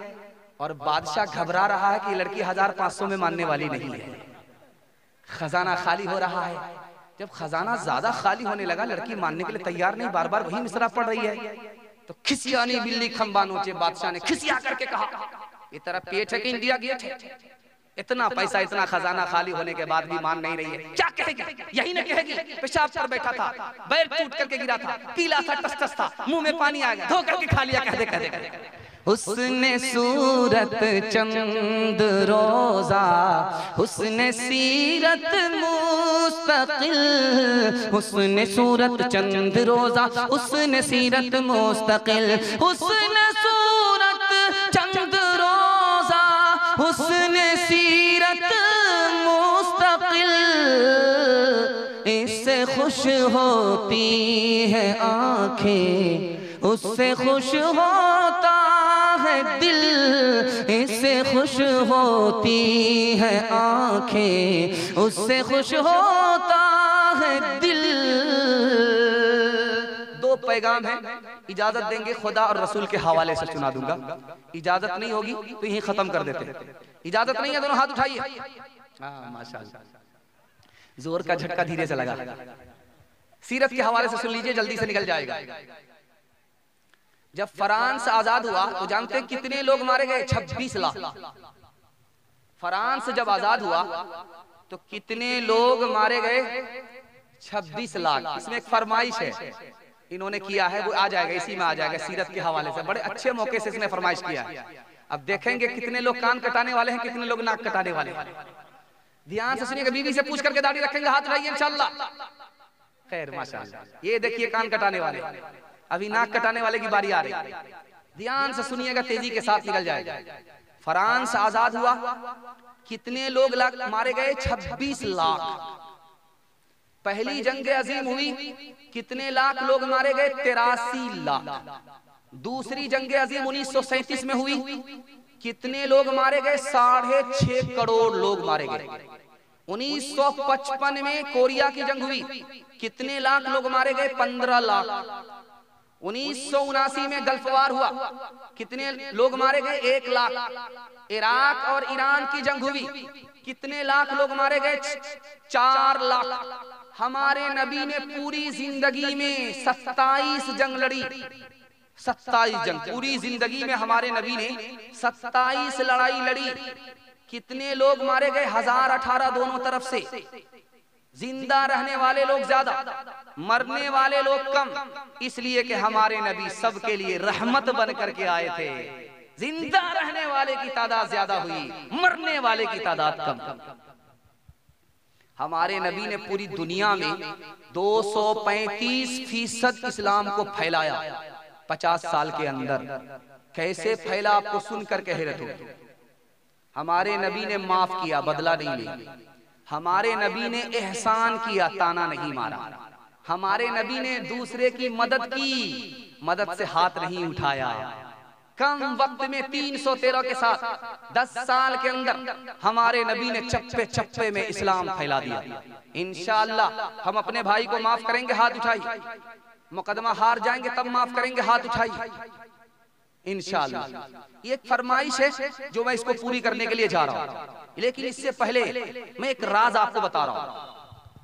और बादशाह घबरा रहा है कि लड़की 1500 में मानने वाली नहीं है। खजाना खाली हो रहा है। जब खजाना ज्यादा खाली होने लगा, लड़की मानने के लिए तैयार नहीं, बार बार वही मिसरा पढ़ रही है। तो खिसियानी बिल्ली खंबा नोचे, बादशाह ने खिसिया करके कहा ये तेरा पेट है कि इंडिया गेट है। इतना पैसा, इतना खजाना खाली होने के बाद भी मान नहीं रही है, क्या कहेगी? यही ना कहेगी पेशाब पर बैठा था, बैर टूट करके गिरा था, पीला था, टस टस था, मुंह में पानी आ गया, धो करके खा लिया। कह दे हुस्ने सूरत चंद रोजा, हुस्ने सीरत मुस्तकिल, हुस्ने सूरत चंद रोजा, हुस्ने सीरत मुस्तकिल, हुस्ने सूरत चंद रोजा, हुस्ने सीरत मुस्तकिल, इससे खुश होती है आंखें, उससे खुश होता है दिल, इससे खुश होती है आंखें, उससे खुश होता है दिल। दो पैगाम है, इजाजत देंगे खुदा और रसूल के हवाले से सुना दूंगा। इजाजत नहीं होगी तो यही खत्म कर देते हैं। इजाजत नहीं है, दोनों हाथ उठाइए। माशाअल्लाह, जोर का झटका धीरे से लगा। सीरत के हवाले से सुन लीजिए, जल्दी से निकल जाएगा। जब फ्रांस आजाद हुआ तो जानते हैं कितने लोग मारे गए? 26 लाख। फ्रांस जब आजाद हुआ तो कितने लोग मारे गए? 26 लाख। इसमें एक फरमाइश है, इन्होंने किया है, वो आ जाएगा, इसी में आ जाएगा सीरत के हवाले से। बड़े अच्छे मौके से इसने फरमाइश किया है। अब देखेंगे कितने लोग कान कटाने वाले हैं, कितने लोग नाक कटाने वाले हैं। ध्यान से सुनिएगा, बीवी से पूछ करके दाढ़ी रखेंगे, हाथ उठाइए इंशाअल्लाह। खैर माशाअल्लाह। ये देखिए कान कटाने वाले, अभी नाक कटाने वाले की बारी आ रही है। ध्यान से सुनिएगा, तेजी के साथ निकल जाएगा। फ्रांस आजाद हुआ, कितने लोग मारे गए? 26 लाख। पहली जंग अजीम हुई, कितने लाख लोग मारे गए? 83 लाख। दूसरी जंग अजीम 1937 में हुई, कितने लोग मारे गए? 6.5 करोड़ लोग मारे गए। 1955 में कोरिया की जंग हुई, कितने लाख लोग मारे गए? 15 लाख। 1979 में गल्फ वार हुआ, कितने लोग मारे गए? 1 लाख। इराक और ईरान की जंग हुई, कितने लाख लोग मारे गए? 4 लाख। हमारे नबी ने पूरी जिंदगी में 27 जंग लड़ी। 27 जंग, पूरी जिंदगी में हमारे नबी ने 27 लड़ाई लड़ी। कितने लोग मारे गए? 1018 दोनों तरफ से। जिंदा रहने वाले लोग ज्यादा, मरने वाले लोग कम, इसलिए कि हमारे नबी सबके लिए रहमत बन करके आए थे। जिंदा रहने वाले की तादाद ज्यादा हुई, मरने वाले की तादाद कम। हमारे नबी ने पूरी दुनिया में 235% इस्लाम को फैलाया 50 साल के अंदर। कैसे फैला आपको सुनकर कह रहे थे। हमारे नबी ने माफ किया, बदला नहीं लिया। हमारे नबी ने एहसान किया, ताना नहीं मारा। हमारे नबी ने दूसरे की मदद की, मदद से हाथ नहीं उठाया। कम वक्त में 313 के साथ 10 साल के अंदर हमारे नबी ने चप्पे चप्पे में इस्लाम फैला दिया। इंशाअल्लाह हम अपने भाई को माफ करेंगे, हाथ उठाइए। मुकदमा हार जाएंगे तब माफ करेंगे, हाथ उठाइए इंशाअल्लाह। ये एक फरमाइश है जो मैं इसको पूरी करने के लिए जा रहा हूँ। लेकिन इससे पहले मैं एक राज आपको बता रहा हूँ,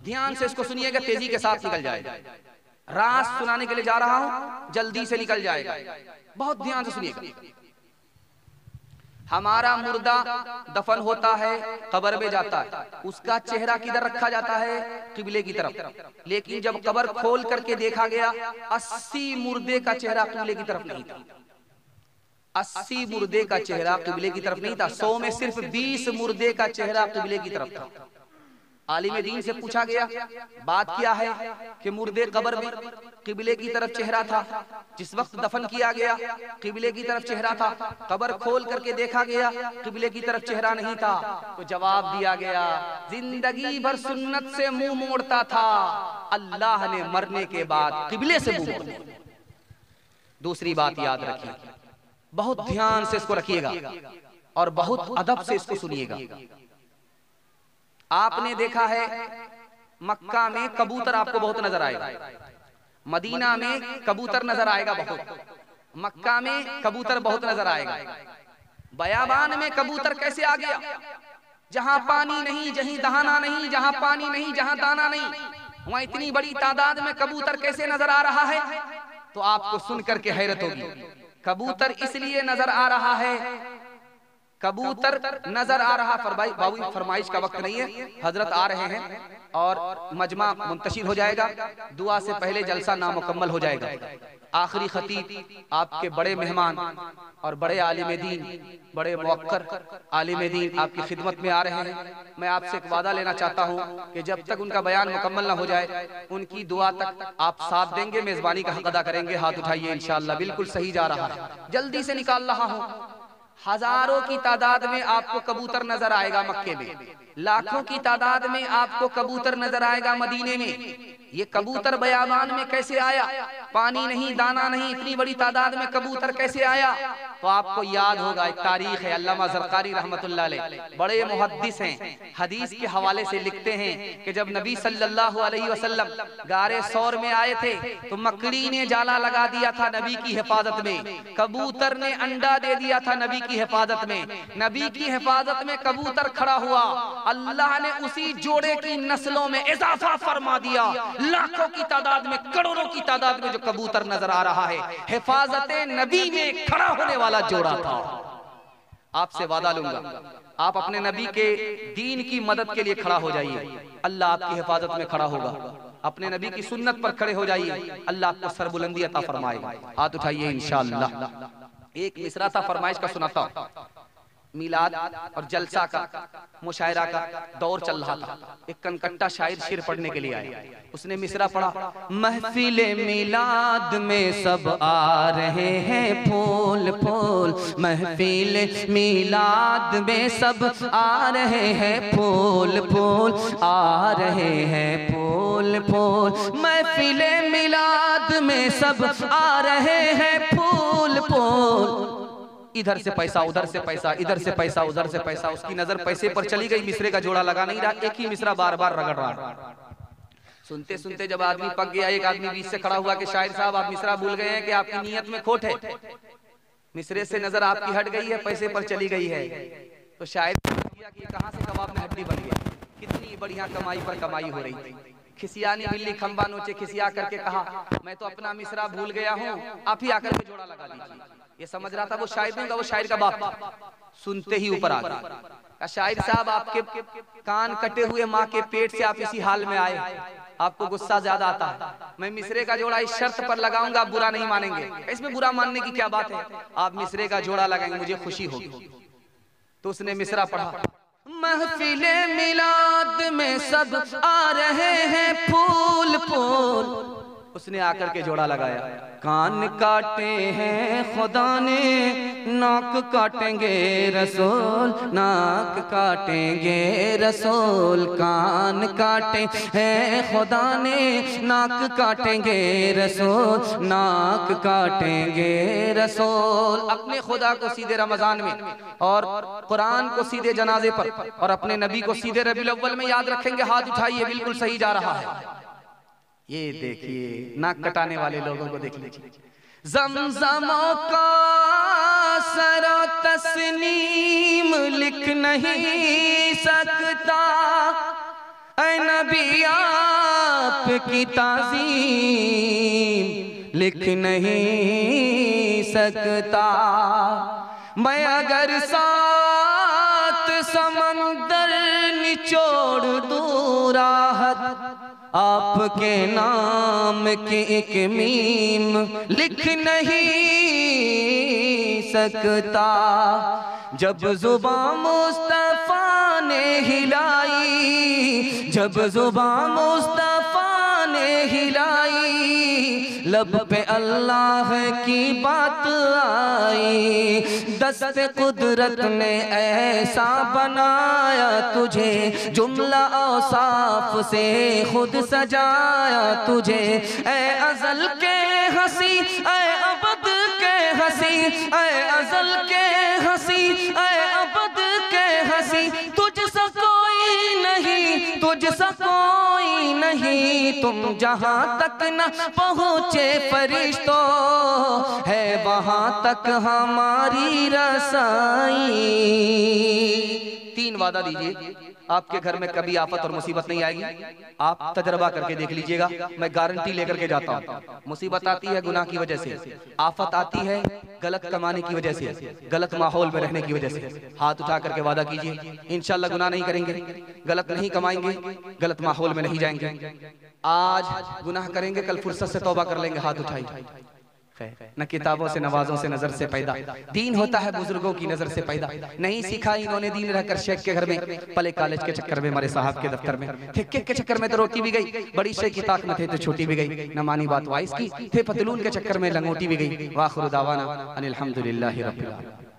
ध्यान से इसको सुनिएगा, तेजी के साथ निकल जाएगा। राज सुनाने के लिए जा रहा हूं, जल्दी से निकल जाएगा, बहुत ध्यान से सुनिएगा। हमारा मुर्दा दफन होता है, कब्र में जाता है, उसका चेहरा किधर रखा जाता है? किबले की तरफ। लेकिन जब कब्र खोल करके देखा गया 80 मुर्दे का चेहरा किबले की तरफ नहीं था। 80 मुर्दे का चेहरा किबले की तरफ नहीं था। 100 में सिर्फ 20 मुर्दे का चेहरा किबले की तरफ था। आलिम दीन से पूछा गया, बात क्या है कि मुर्दे कब्र में किबले की तरफ चेहरा था, जिस वक्त दफन किया गया किबले की तरफ चेहरा था, कब्र खोल करके देखा गया किबले की तरफ चेहरा नहीं था। तो जवाब दिया गया, जिंदगी भर सुन्नत से मुंह मोड़ता था, अल्लाह ने मरने के बाद किबले से मुंह मोड़ दिया। दूसरी बात याद रखिए, बहुत ध्यान से इसको रखिएगा और बहुत अदब से इसको सुनिएगा। आपने देखा है मक्का में कबूतर आपको बहुत नजर आएगा, मदीना में कबूतर नजर आएगा बहुत, मक्का में कबूतर बहुत नजर आएगा। बयाबान में कबूतर कैसे आ गया? जहां पानी नहीं, जहीं दहाना नहीं, जहां पानी नहीं, जहां दाना नहीं, वहां इतनी बड़ी तादाद में कबूतर कैसे नजर आ रहा है? तो आपको सुनकर के हैरत होगी। कबूतर इसलिए नजर आ रहा है, कबूतर नजर आ रहा, बाबू फरमाइश का वक्त नहीं है, हजरत आ रहे हैं और मजमा मुंतशिर हो जाएगा। दुआ से पहले जलसा नामुकम्मल हो जाएगा। आखिरी खतीब आपके बड़े मेहमान और बड़े आलिम दीन, बड़े मुवक्कर आलिम दीन आपकी खिदमत में आ रहे हैं। मैं आपसे एक वादा लेना चाहता हूं कि जब तक उनका बयान मुकम्मल ना हो जाए, उनकी दुआ तक आप साथ देंगे, मेजबानी का हक अदा करेंगे। हाथ उठाइए, इंशाअल्लाह बिल्कुल सही जा रहा है, जल्दी से निकाल रहा हूं। हजारों की तादाद में आपको कबूतर नजर आएगा मक्के में, लाखों की तादाद में आपको कबूतर नजर आएगा मदीने में। ये कबूतर बयाबान में कैसे आया? पानी नहीं, दाना नहीं, इतनी बड़ी तादाद में कबूतर कैसे आया? तो आपको याद होगा, एक तारीख है, अल्लामा ज़रक़ारी रहमतुल्लाह अलैह बड़े मुहद्दिस हैं, हदीस के हवाले से लिखते हैं कि जब नबी सल्लल्लाहु अलैहि वसल्लम गारे सौर में आए थे तो मकड़ी ने जाला लगा दिया था नबी की हिफाजत में, कबूतर ने अंडा दे दिया था नबी की हिफाजत में। नबी की हिफाजत में कबूतर खड़ा हुआ, अल्लाह ने उसी जोड़े की नस्लों में इजाफा फरमा दिया। लाखों की तादाद में, करोड़ों की तादाद में जो कबूतर नजर आ रहा है, हिफाजत नबी में खड़ा होने वाला जोड़ा था। आपसे वादा लूंगा, आप अपने नबी के दीन की मदद के लिए खड़ा हो जाइए, अल्लाह आपकी हिफाजत में खड़ा होगा। अपने नबी की सुन्नत पर खड़े हो जाइए, अल्लाह आपको सरबुलंदी अता फरमाएगा। हाथ उठाइए इंशाअल्लाह। एक मिसरा था, फरमाइश का सुनाता हूं। मिलाद और जलसा का, मुशायरा का दौर चल रहा था। एक कनकट्टा शायर शेर पढ़ने के लिए आया, उसने मिसरा पढ़ा, महफिले मिलाद में सब आ रहे हैं फूल फूल, महफिले मिलाद में सब आ रहे हैं फूल फूल, आ रहे हैं फूल फूल, महफिले मिलाद में सब आ रहे हैं फूल फूल। इधर से पैसा, उधर से पैसा, इधर से पैसा, उधर से पैसा, उसकी नजर पैसे पर चली गई, मिसरे का जोड़ा लगा नहीं रहा, एक ही मिसरा बार बार रगड़ रहा। सुनते सुनते जब आदमी पक गया, एक आदमी बीच से खड़ा हुआ कि शायर साहब आप मिसरा भूल गए हैं कि आपकी नीयत में खोट है, मिसरे से नजर आपकी हट गई है, पैसे पर चली गई है। तो शायर किया कि कहां से कबाब में हड्डी बन गई, कितनी बढ़िया कमाई पर कमाई हो रही थी। खिसियानी बिल्ली खंबा नोचे, खिसिया करके कहा मैं तो अपना मिसरा भूल गया हूँ, आप ही आकर के जोड़ा लगा लीजिए। ये समझ रहा था वो शायर नहीं था, वो शायर का बाप। सुनते ही ऊपर आ गया, शायर साहब आपके कान कटे हुए माँ के पेट से आप इसी हाल में आए, आपको गुस्सा ज्यादा आता है। मैं मिसरे का जोड़ा इस शर्त पर लगाऊंगा, आप बुरा नहीं मानेंगे। इसमें बुरा मानने की क्या बात है, आप मिसरे का जोड़ा लगाएंगे, मुझे खुशी होगी। तो उसने मिसरा पढ़ा, महफिले मिलाद में सब आ रहे हैं फूल फूल। उसने आकर के जोड़ा लगाया, कान काटे हैं खुदा ने, नाक काटेंगे रसूल, नाक काटेंगे रसूल। कान काटे हैं खुदा ने, नाक काटेंगे रसूल, नाक काटेंगे रसूल। अपने खुदा को सीधे रमजान में और कुरान को सीधे जनाजे पर और अपने नबी को सीधे रबीउल अव्वल में याद रखेंगे। हाथ उठाइए, बिल्कुल सही जा रहा है। ये देखिए नाक कटाने वाले लोगों को देख लीजिए। ज़मज़मों का सरो तस्नीम लिख नहीं सकता, ऐ नबी आपकी ताज़ीम लिख नहीं सकता। मैं अगर 7 समंदर निचोड़ दूँ राहत, आपके नाम की एक मीम लिख नहीं सकता। जब जुबान मुस्तफा ने हिलाई, जब जुबान मुस्तफा ने हिलाई, लब पे अल्लाह की बात आई। दस्ते कुदरत ने ऐसा बनाया तुझे, जुमला औसाफ से खुद सजाया तुझे। ऐ अज़ल के हंसी, ऐ अबद के हंसी, ऐ अज़ल के हंसी, ऐ अबद के हंसी। तुझसा कोई नहीं, तुझसा कोई नहीं, तुम जहां तक न पहुँचे फरिश्तों, है वहां तक हमारी रसाई। 3 वादा दीजिए, आपके घर में कभी आफत और मुसीबत नहीं आएगी। आप तजर्बा करके देख लीजिएगा, मैं गारंटी लेकर के जाता हूँ। मुसीबत आती है गुनाह की वजह से, आफत आती है गलत कमाने की वजह से, गलत माहौल में रहने की वजह से। हाथ उठा करके वादा कीजिए, इंशाल्लाह गुनाह नहीं करेंगे, गलत नहीं कमाएंगे, गलत माहौल में नहीं जाएंगे। आज गुनाह करेंगे, कल फुर्सत से तौबा कर लेंगे। हाथ उठाइए। न किताबों से नवाजों से नजर से पैदा, दीन होता है बुजुर्गों की नजर से पैदा। नहीं सीखा इन्होंने दीन रहकर शेख के घर में, पले कॉलेज के चक्कर में, हमारे साहब के दफ्तर में, ठेके के चक्कर में तो रोटी भी गई, बड़ी शेख की ताक में थे तो छोटी भी गई, न मानी बात वाइस की, थे पतलून के चक्कर में लंगोटी भी गई। वाखिर दावाना अनिल हम्दुलिल्लाहि रब्बिल आलमीन।